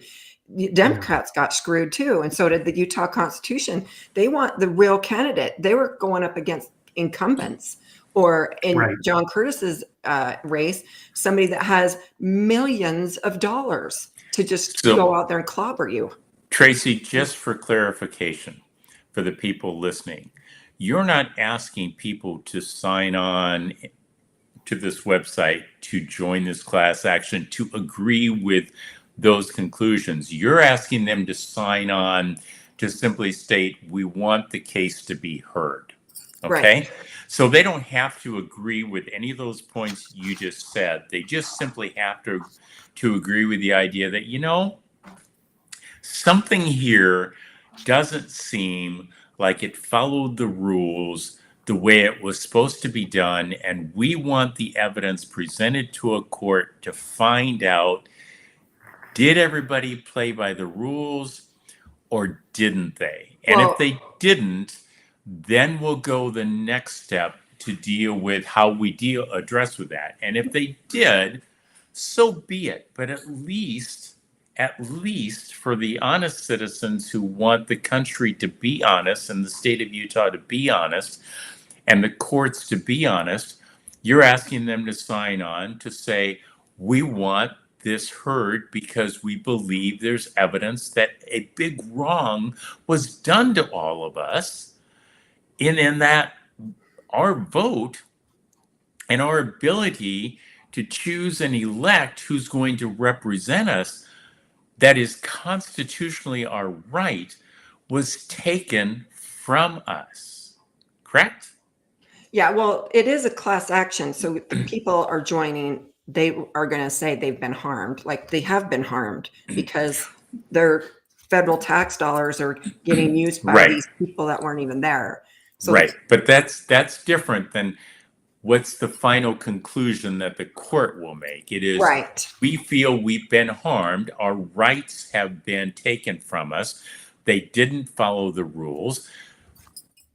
The Democrats got screwed too. And so did the Utah Constitution. They want the real candidate. They were going up against incumbents, or in Right. John Curtis's race, somebody that has millions of dollars to just So- go out there and clobber you. Tracie, just for clarification for the people listening, you're not asking people to sign on to this website to join this class action, to agree with those conclusions. You're asking them to sign on to simply state, we want the case to be heard. Okay? Right. So they don't have to agree with any of those points you just said. They just simply have to agree with the idea that, you know, something here doesn't seem like it followed the rules the way it was supposed to be done, and we want the evidence presented to a court to find out, did everybody play by the rules or didn't they? And Well- if they didn't, then we'll go the next step to deal with how we address with that. And if they did, so be it. But at least for the honest citizens who want the country to be honest and the state of Utah to be honest and the courts to be honest, you're asking them to sign on to say, we want this heard because we believe there's evidence that a big wrong was done to all of us, in that our vote and our ability to choose and elect who's going to represent us, that is constitutionally our right, was taken from us. Correct? Yeah, well, it is a class action. So the people are joining, they are going to say they've been harmed. Like they have been harmed because their federal tax dollars are getting used by Right. these people that weren't even there. So Right. But that's different than what's the final conclusion that the court will make. It is, right. we feel we've been harmed. Our rights have been taken from us. They didn't follow the rules.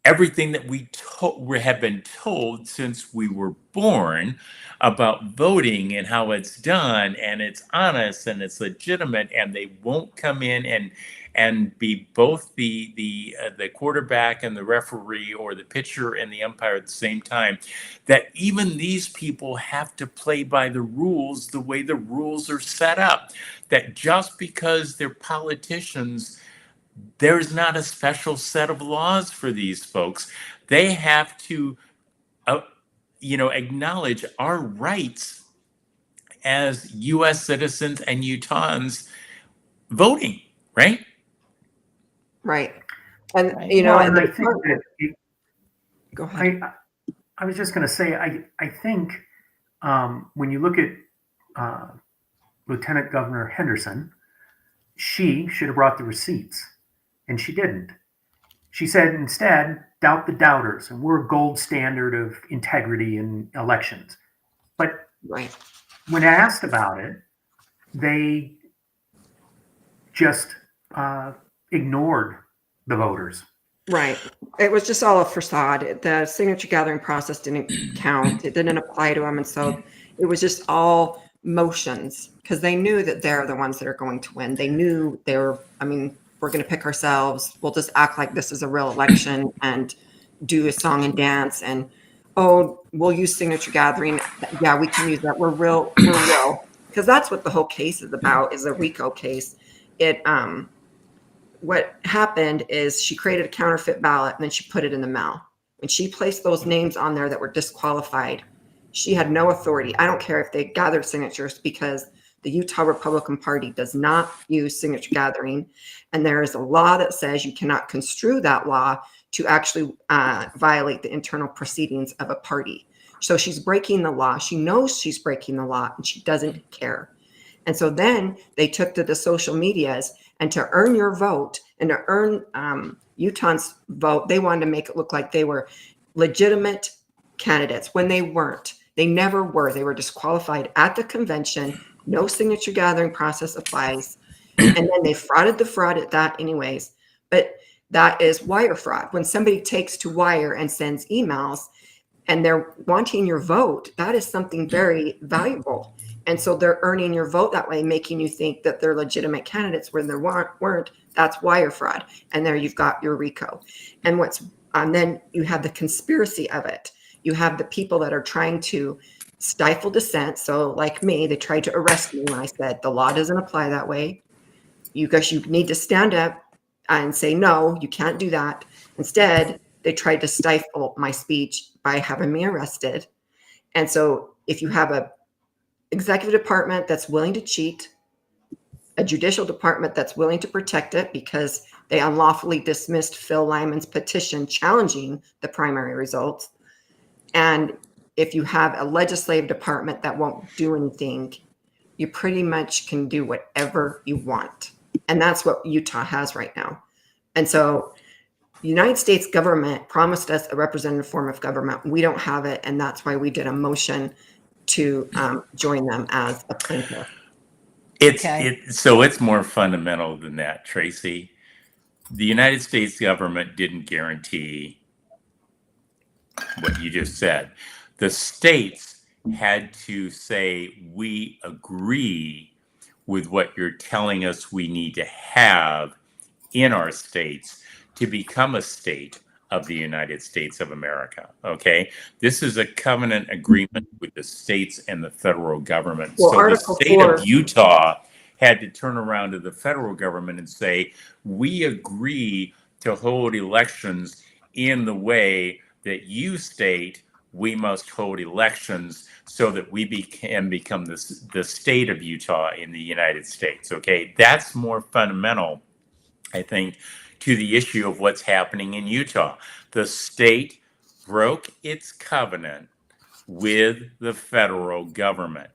Everything that we have been told since we were born about voting and how it's done, and it's honest and it's legitimate, and they won't come in and be both the quarterback and the referee, or the pitcher and the umpire at the same time, that even these people have to play by the rules the way the rules are set up. That just because they're politicians there's not a special set of laws for these folks. They have to, acknowledge our rights as U.S. citizens and Utahns voting, right? Right. And, Right. you know, Well, and and the I think department, that go ahead. I was just going to say, I think when you look at Lieutenant Governor Henderson, she should have brought the receipts, and she didn't. She said instead, doubt the doubters, and we're a gold standard of integrity in elections. But Right. when asked about it, they just ignored the voters. Right. It was just all a facade. The signature gathering process didn't count. It didn't apply to them. And so it was just all motions because they knew that they're the ones that are going to win. They knew they were, I mean, we're going to pick ourselves. We'll just act like this is a real election and do a song and dance. And, oh, we'll use signature gathering. Yeah, we can use that. We're real. We're real. Because that's what the whole case is about, is a RICO case. What happened is she created a counterfeit ballot and then she put it in the mail. When she placed those names on there that were disqualified, she had no authority. I don't care if they gathered signatures because the Utah Republican Party does not use signature gathering. And there is a law that says you cannot construe that law to actually violate the internal proceedings of a party. So she's breaking the law. She knows she's breaking the law and she doesn't care. And so then they took to the social medias, and to earn your vote and to earn Utahns' vote, they wanted to make it look like they were legitimate candidates when they weren't. They never were. They were disqualified at the convention. No signature gathering process applies. And then they frauded the fraud at that anyways. But that is wire fraud. When somebody takes to wire and sends emails and they're wanting your vote, that is something very valuable. And so they're earning your vote that way, making you think that they're legitimate candidates when they weren't. That's wire fraud. And there you've got your RICO. And then you have the conspiracy of it. You have the people that are trying to stifle dissent. So like me, they tried to arrest me when I said the law doesn't apply that way. You need to stand up and say, no, you can't do that. Instead, they tried to stifle my speech by having me arrested. And so if you have a executive department that's willing to cheat, a judicial department that's willing to protect it because they unlawfully dismissed Phil Lyman's petition challenging the primary results, and if you have a legislative department that won't do anything, you pretty much can do whatever you want. And that's what Utah has right now. And so the United States government promised us a representative form of government. We don't have it. And that's why we did a motion to join them as a plaintiff. So it's more fundamental than that, Tracie. The United States government didn't guarantee what you just said. The states had to say, we agree with what you're telling us we need to have in our states to become a state of the United States of America. Okay, this is a covenant agreement with the states and the federal government. Well, so Article the state 4 of Utah had to turn around to the federal government and say, we agree to hold elections in the way that you state we must hold elections so that we can become the state of Utah in the United States. Okay, that's more fundamental, I think, to the issue of what's happening in Utah. The state broke its covenant with the federal government.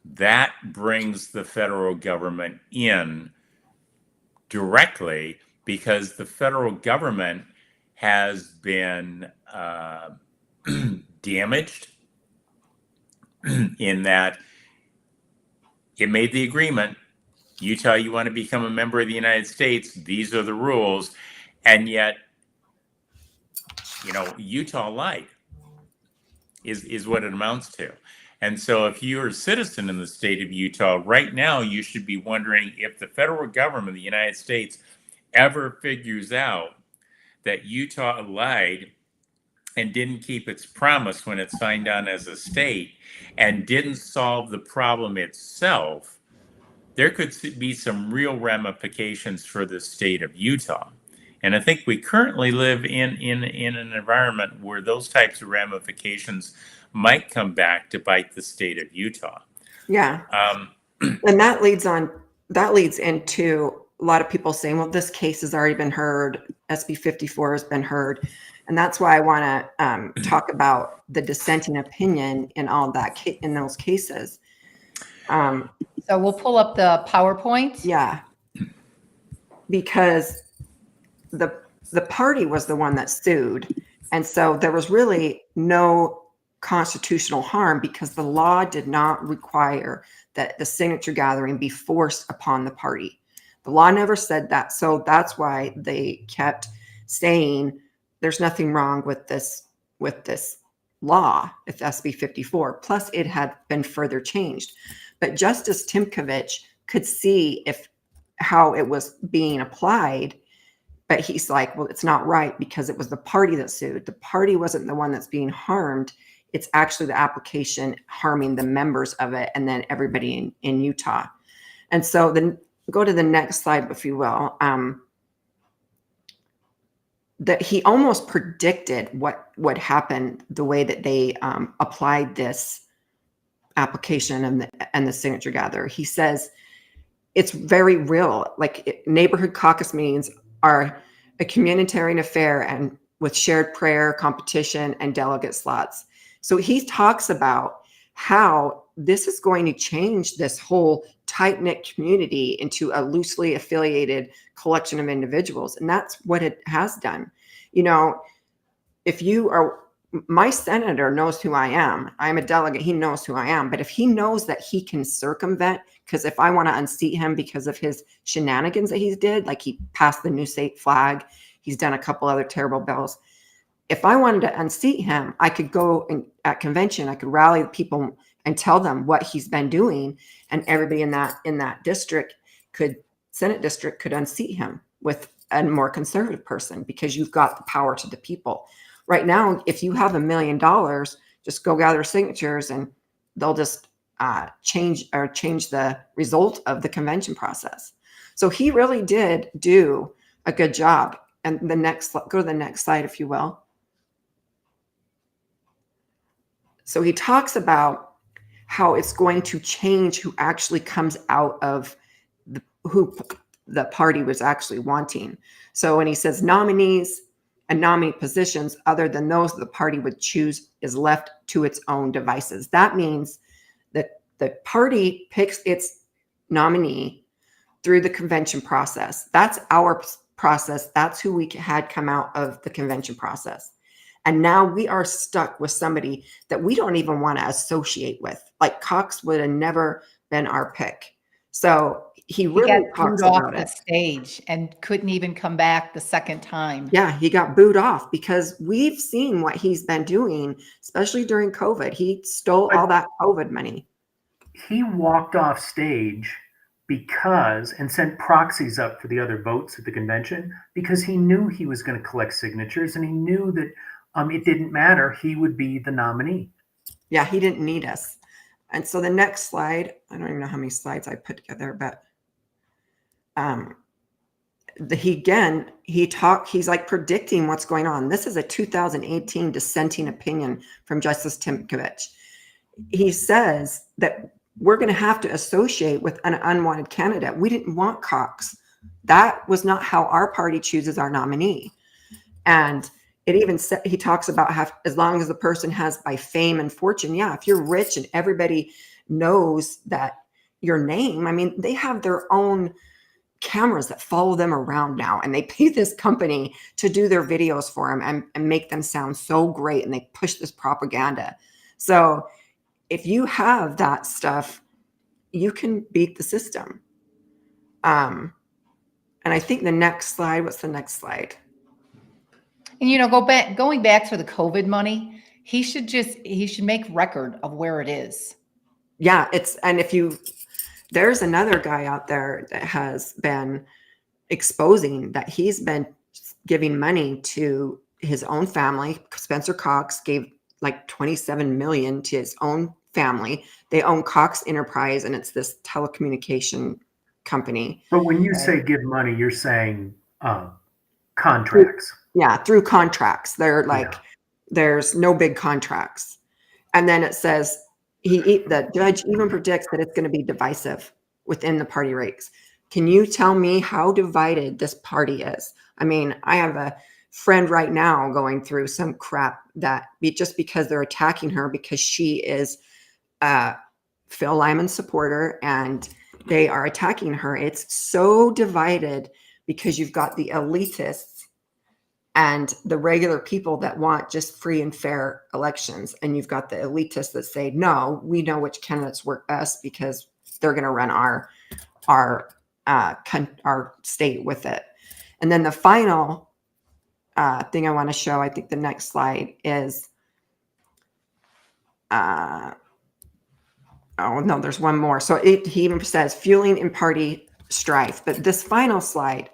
That brings the federal government in directly because the federal government has been damaged in that it made the agreement. Utah, you want to become a member of the United States, these are the rules. And yet, Utah lied is what it amounts to. And so if you're a citizen in the state of Utah right now, you should be wondering if the federal government of the United States ever figures out that Utah lied and didn't keep its promise when it signed on as a state and didn't solve the problem itself, there could be some real ramifications for the state of Utah. And I think we currently live in an environment where those types of ramifications might come back to bite the state of Utah. Yeah. And that leads into a lot of people saying, well, this case has already been heard. SB54 has been heard. And that's why I want to talk about the dissenting opinion in all that in those cases. So we'll pull up the PowerPoint. Yeah. Because the party was the one that sued. And so there was really no constitutional harm because the law did not require that the signature gathering be forced upon the party. The law never said that. So that's why they kept saying there's nothing wrong with this law, if SB 54. Plus it had been further changed. But Justice Timkovich could see how it was being applied. But he's like, well, it's not right because it was the party that sued. The party wasn't the one that's being harmed. It's actually the application harming the members of it and then everybody in Utah. And so then go to the next slide, if you will. That he almost predicted what would happen the way that they applied this application and the signature gatherer. He says it's very real. Like neighborhood caucus meetings are a communitarian affair and with shared prayer, competition, and delegate slots. So he talks about how this is going to change this whole tight-knit community into a loosely affiliated collection of individuals. And that's what it has done. You know, my senator knows who I am. I'm a delegate. He knows who I am. But if he knows that he can circumvent, because if I want to unseat him because of his shenanigans that he did, like he passed the new state flag, he's done a couple other terrible bills. If I wanted to unseat him, I could go at convention, I could rally the people and tell them what he's been doing. And everybody in that district Senate district could unseat him with a more conservative person because you've got the power to the people. Right now, if you have $1 million, just go gather signatures and they'll just change the result of the convention process. So he really did do a good job. And go to the next slide, if you will. So he talks about how it's going to change who actually comes out of who the party was actually wanting. So when he says nominees and nominee positions other than those the party would choose is left to its own devices. That means that the party picks its nominee through the convention process. That's our process. That's who we had come out of the convention process. And now we are stuck with somebody that we don't even want to associate with. Like Cox would have never been our pick. So he really got talks booed off about the it. stage and couldn't even come back the second time. Yeah, he got booed off because we've seen what he's been doing, especially during COVID. He stole all that COVID money. He walked off stage and sent proxies up for the other votes at the convention because he knew he was going to collect signatures and he knew that it didn't matter. He would be the nominee. Yeah, he didn't need us. And so the next slide, I don't even know how many slides I put together, but he's like predicting what's going on. This is a 2018 dissenting opinion from Justice Timkovich. He says that we're going to have to associate with an unwanted candidate. We didn't want Cox. That was not how our party chooses our nominee. And it even said, he talks about how as long as the person has by fame and fortune. Yeah, if you're rich and everybody knows that your name, I mean, they have their own cameras that follow them around now, and they pay this company to do their videos for them and make them sound so great, and they push this propaganda. So if you have that stuff, you can beat the system. And I think the next slide, what's the next slide? And, you know, going back to the COVID money, he should make record of where it is. Yeah, there's another guy out there that has been exposing that he's been giving money to his own family. Spencer Cox gave like $27 million to his own family. They own Cox Enterprise, and it's this telecommunication company. But when you say give money, you're saying contracts. Yeah, through contracts. They're like, Yeah. there's no big contracts. And then it says the judge even predicts that it's going to be divisive within the party ranks. Can you tell me how divided this party is? I mean, I have a friend right now going through some crap that just because they're attacking her because she is a Phil Lyman supporter and they are attacking her. It's so divided because you've got the elitists and the regular people that want just free and fair elections. And you've got the elitists that say, no, we know which candidates work best because they're going to run our state with it. And then the final thing I want to show, I think the next slide is, oh no, there's one more. So he even says fueling in party strife. But this final slide,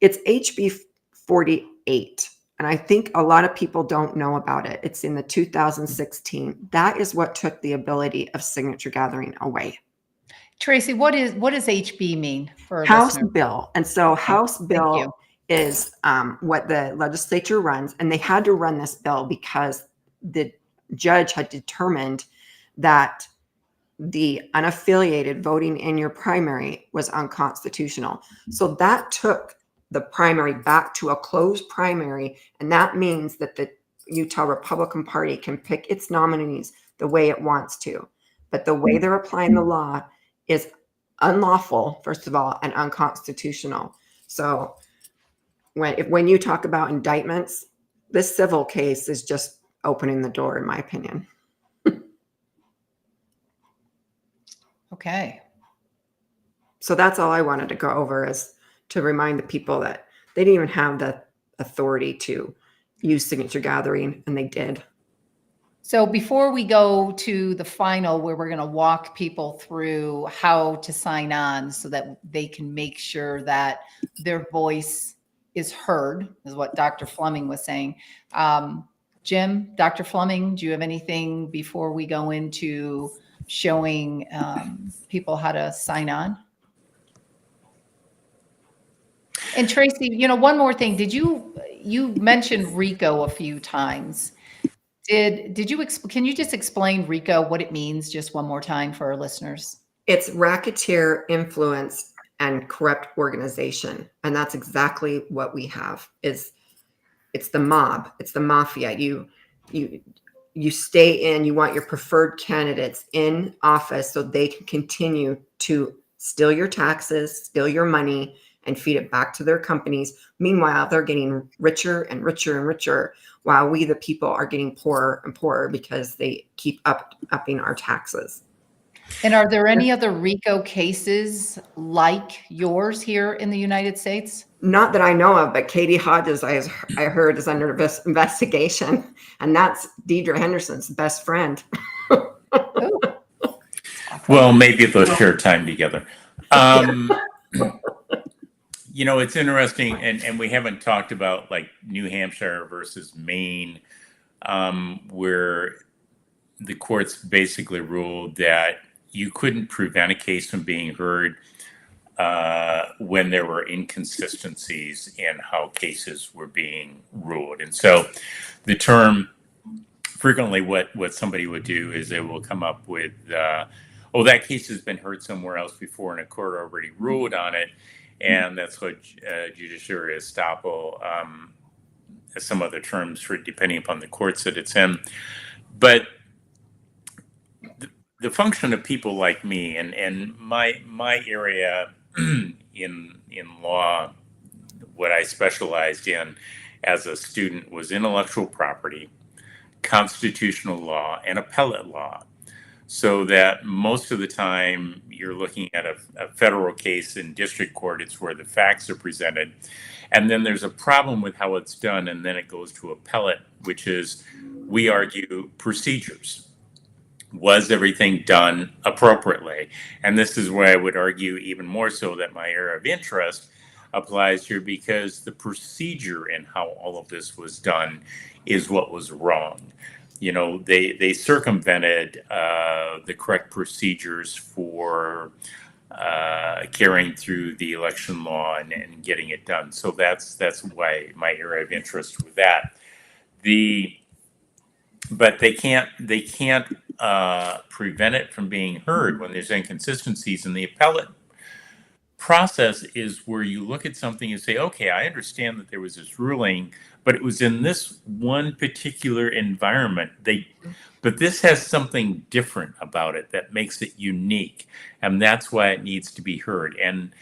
it's HB 48. And I think a lot of people don't know about it. It's in the 2016. That is what took the ability of signature gathering away. Tracie, what does HB mean for House listeners? bill. And so House Thank bill you. is what the legislature runs. And they had to run this bill because the judge had determined that the unaffiliated voting in your primary was unconstitutional. So that took the primary back to a closed primary. And that means that the Utah Republican Party can pick its nominees the way it wants to. But the way they're applying the law is unlawful, first of all, and unconstitutional. So when you talk about indictments, this civil case is just opening the door, in my opinion. Okay. So that's all I wanted to go over, is to remind the people that they didn't even have the authority to use signature gathering, and they did. So before we go to the final, where we're going to walk people through how to sign on so that they can make sure that their voice is heard, is what Dr. Fleming was saying. Jim, Dr. Fleming, do you have anything before we go into showing people how to sign on? And Tracie, one more thing. You mentioned RICO a few times. Can you just explain RICO, what it means, just one more time for our listeners? It's racketeer, influence, and corrupt organization. And that's exactly what we have. It's the mob. It's the mafia. You stay in, you want your preferred candidates in office so they can continue to steal your taxes, steal your money, and feed it back to their companies. Meanwhile, they're getting richer and richer and richer, while we, the people, are getting poorer and poorer because they keep upping our taxes. And are there any other RICO cases like yours here in the United States? Not that I know of, but Katie Hodges, I heard, is under investigation, and that's Deidre Henderson's best friend. Well, maybe they'll share time together. It's interesting, and we haven't talked about like New Hampshire versus Maine, where the courts basically ruled that you couldn't prevent a case from being heard when there were inconsistencies in how cases were being ruled. And so the term, frequently what somebody would do is they will come up with, that case has been heard somewhere else before and a court already ruled on it. And that's what judiciary estoppel, some other terms for depending upon the courts that it's in. But the function of people like me and my area in law, what I specialized in as a student was intellectual property, constitutional law, and appellate law. So that most of the time you're looking at a federal case in district court, it's where the facts are presented. And then there's a problem with how it's done, and then it goes to appellate, which is we argue procedures. Was everything done appropriately? And this is where I would argue even more so that my area of interest applies here, because the procedure and how all of this was done is what was wrong. they circumvented the correct procedures for carrying through the election law and getting it done. So that's why my area of interest with that. But they can't prevent it from being heard when there's inconsistencies. And the appellate process is where you look at something and say, okay, I understand that there was this ruling, but it was in this one particular environment. But this has something different about it that makes it unique, and that's why it needs to be heard. And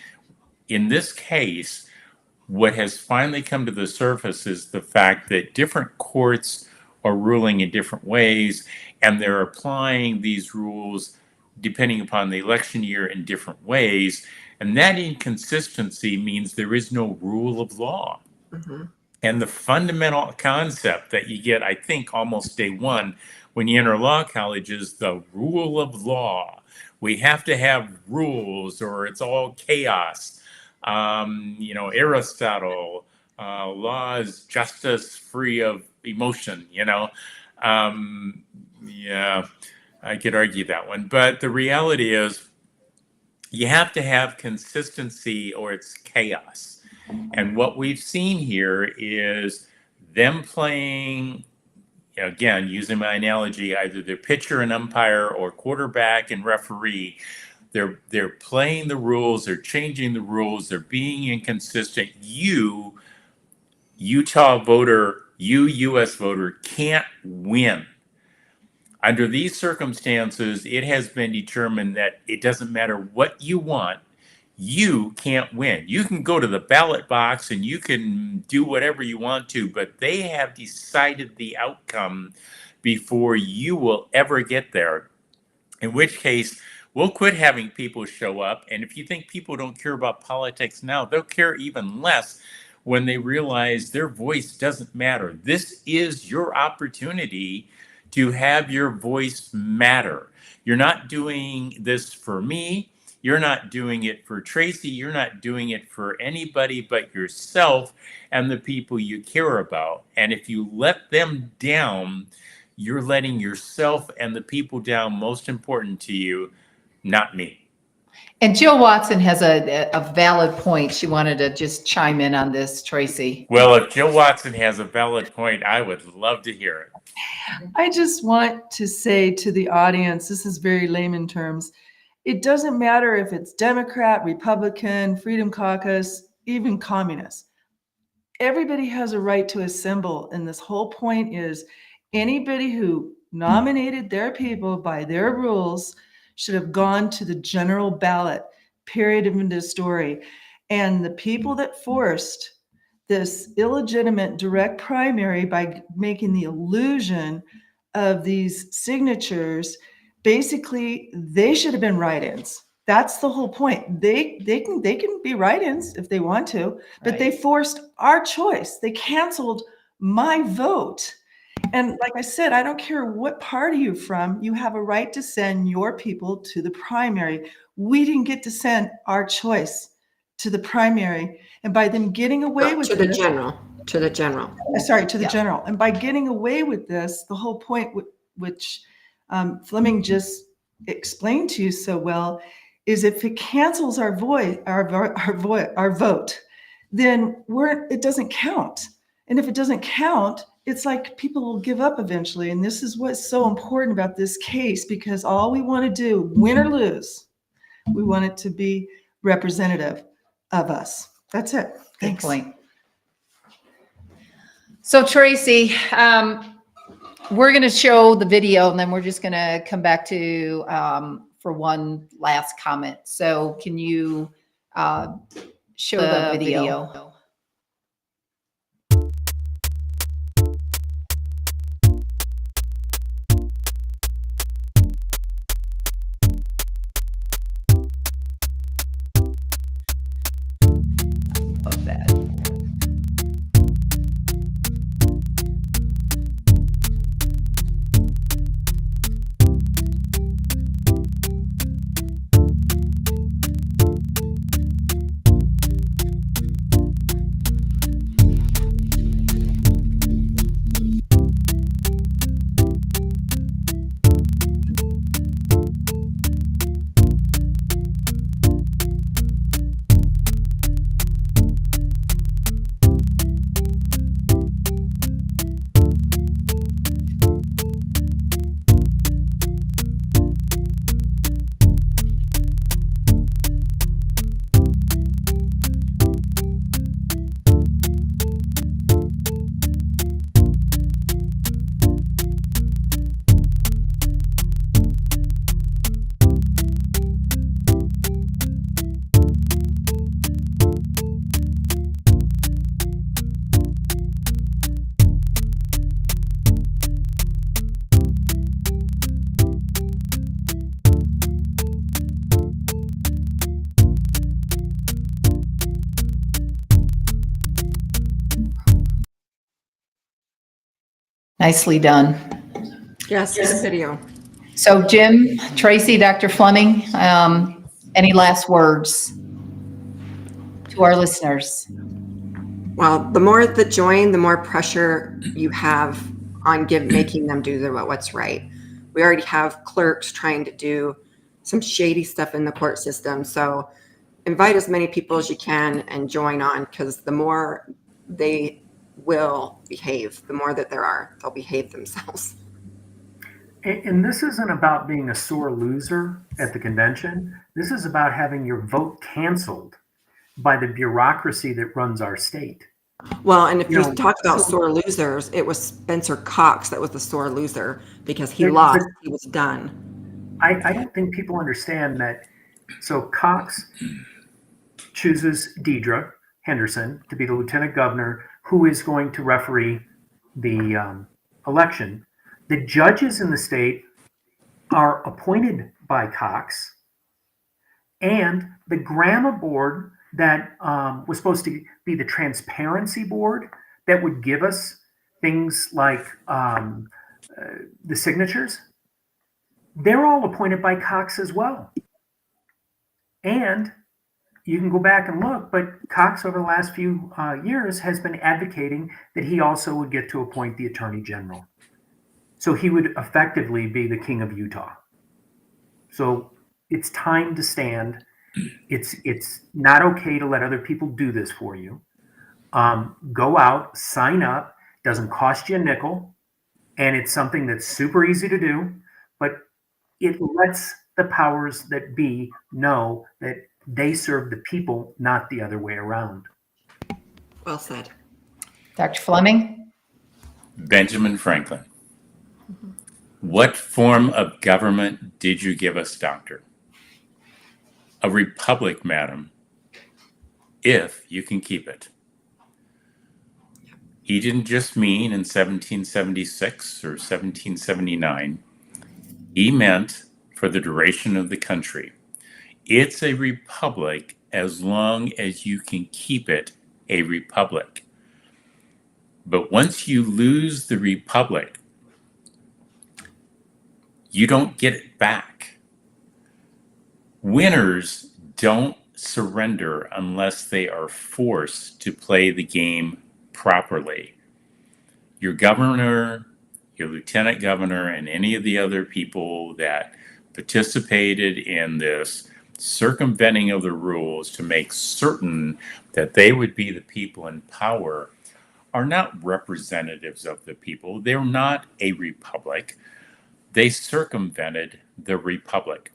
in this case, what has finally come to the surface is the fact that different courts are ruling in different ways, and they're applying these rules depending upon the election year in different ways. And that inconsistency means there is no rule of law. Mm-hmm. And the fundamental concept that you get, I think, almost day one when you enter law college is the rule of law. We have to have rules or it's all chaos. Aristotle, law is justice free of emotion, Yeah, I could argue that one. But the reality is you have to have consistency or it's chaos. And what we've seen here is them playing, again, using my analogy, either they're pitcher and umpire or quarterback and referee. They're playing the rules, they're changing the rules, they're being inconsistent. You, Utah voter, you, U.S. voter, can't win. Under these circumstances, it has been determined that it doesn't matter what you want, you can't win. You can go to the ballot box and you can do whatever you want to, but they have decided the outcome before you will ever get there. In which case, we'll quit having people show up. And if you think people don't care about politics now, they'll care even less when they realize their voice doesn't matter. This is your opportunity to have your voice matter. You're not doing this for me. You're not doing it for Tracie. You're not doing it for anybody but yourself and the people you care about. And if you let them down, you're letting yourself and the people down most important to you, not me. And Jill Watson has a valid point. She wanted to just chime in on this, Tracie. Well, if Jill Watson has a valid point, I would love to hear it. I just want to say to the audience, this is very layman terms, it doesn't matter if it's Democrat, Republican, Freedom Caucus, even communist. Everybody has a right to assemble. And this whole point is anybody who nominated their people by their rules should have gone to the general ballot, period, of the story. And the people that forced this illegitimate direct primary by making the illusion of these signatures, basically they should have been write-ins. That's the whole point. They can be write-ins if they want to, but Right. they forced our choice. They canceled my vote. And like I said, I don't care what party you're from, you have a right to send your people to the primary. We didn't get to send our choice to the primary. And by them getting away with To the this, general. Yeah. general. And by getting away with this, the whole point which Fleming just explained to you so well is if it cancels our vote, then it doesn't count. And if it doesn't count, it's like people will give up eventually. And this is what's so important about this case, because all we want to do, win or lose, we want it to be representative of us. That's it. Good Thanks. point. So Tracie, we're going to show the video and then we're just going to come back to for one last comment. So can you show the video? Of that. Nicely done. Yes, good video. So Jim, Tracie, Dr. Fleming, any last words to our listeners? Well, the more that join, the more pressure you have on making them do what's right. We already have clerks trying to do some shady stuff in the court system. So invite as many people as you can and join on, because the more they will behave, the more that there are, they'll behave themselves. And this isn't about being a sore loser at the convention. This is about having your vote canceled by the bureaucracy that runs our state. Well, and if You you know, talk about sore losers, it was Spencer Cox that was the sore loser because he But- lost. He was done. I don't think people understand that. So Cox chooses Deidre Henderson to be the lieutenant governor who is going to referee the election. The judges in the state are appointed by Cox, and the Grandma board that was supposed to be the transparency board that would give us things like the signatures, they're all appointed by Cox as well. And you can go back and look, but Cox over the last few years has been advocating that he also would get to appoint the attorney general. So he would effectively be the king of Utah. So it's time to stand. It's not okay to let other people do this for you. Go out, sign up. Doesn't cost you a nickel, and it's something that's super easy to do. But it lets the powers that be know that they serve the people, not the other way around. Well said. Dr. Fleming? Benjamin Franklin. What form of government did you give us, doctor? A republic, madam, if you can keep it. He didn't just mean in 1776 or 1779. He meant for the duration of the country. It's a republic as long as you can keep it a republic. But once you lose the republic, you don't get it back. Winners don't surrender unless they are forced to play the game properly. Your governor, your lieutenant governor, and any of the other people that participated in this circumventing of the rules to make certain that they would be the people in power are not representatives of the people. They're not a republic. They circumvented the republic.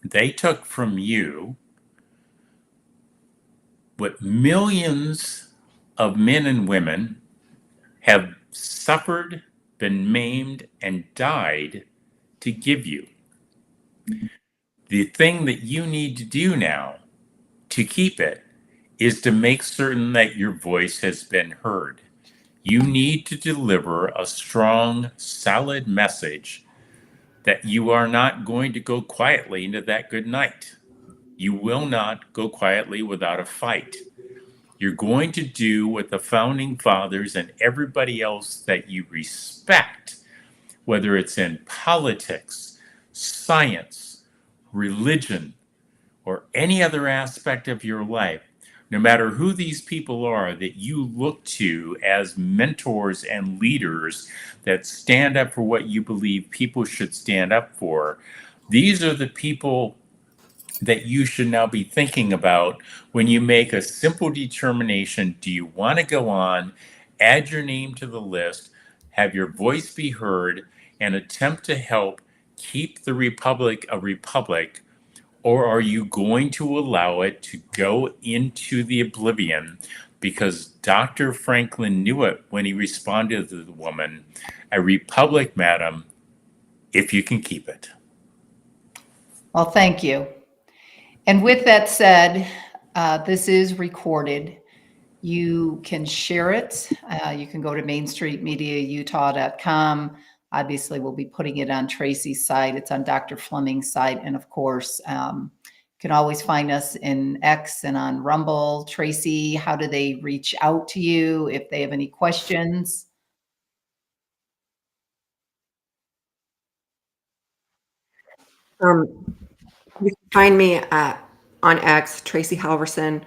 They took from you what millions of men and women have suffered, been maimed, and died to give you. The thing that you need to do now to keep it is to make certain that your voice has been heard. You need to deliver a strong, solid message that you are not going to go quietly into that good night. You will not go quietly without a fight. You're going to do what the founding fathers and everybody else that you respect, whether it's in politics, science, religion, or any other aspect of your life, no matter who these people are that you look to as mentors and leaders that stand up for what you believe people should stand up for, these are the people that you should now be thinking about when you make a simple determination. Do you want to go on, add your name to the list, have your voice be heard, and attempt to help keep the republic a republic? Or are you going to allow it to go into the oblivion? Because Dr. Franklin knew it when he responded to the woman, a republic, madam, if you can keep it. Well, thank you. And with that said, this is recorded. You can share it. You can go to mainstreetmediautah.com. Obviously, we'll be putting it on Tracie's site. It's on Dr. Fleming's site. And of course, you can always find us in X and on Rumble. Tracie, how do they reach out to you if they have any questions? You can find me on X, Tracie Halvorsen,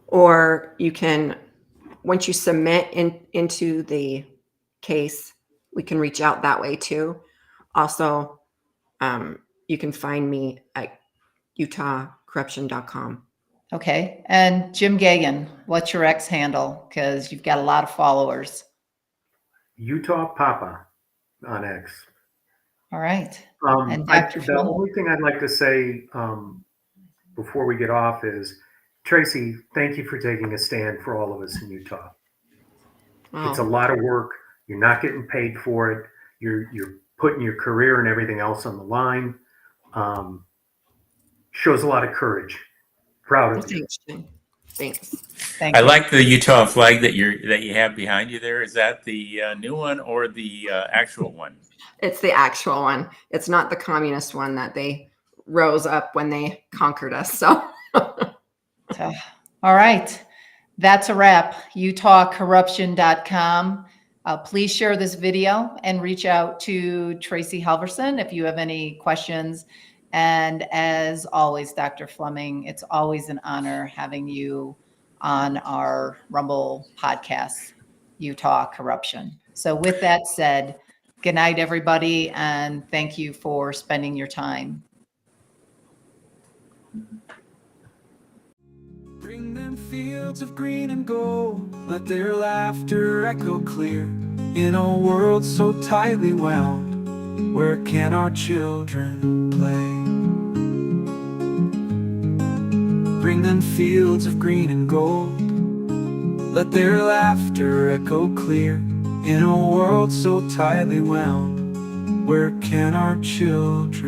or you can, once you submit into the case, we can reach out that way too. Also, you can find me at utahcorruption.com. Okay. And Jim Gagan, what's your X handle? Because you've got a lot of followers. Utah Papa on X. All right. And Dr. The Fleming? only thing I'd like to say before we get off is, Tracie, thank you for taking a stand for all of us in Utah. It's a lot of work. You're not getting paid for it. You're putting your career and everything else on the line. Shows a lot of courage. Proud of you. Thanks, Jim. Thanks. Thank I you. like the Utah flag that you have behind you there. Is that the new one or the actual one? It's the actual one. It's not the communist one that they rose up when they conquered us. So, All right. That's a wrap. utahcorruption.com. Please share this video and reach out to Tracie Halvorsen if you have any questions. And as always, Dr. Fleming, it's always an honor having you on our Rumble podcast, Utah Corruption. So with that said, good night, everybody, and thank you for spending your time. Bring them fields of green and gold, let their laughter echo clear. In a world so tightly wound, where can our children play? Bring them fields of green and gold, let their laughter echo clear. In a world so tightly wound, where can our children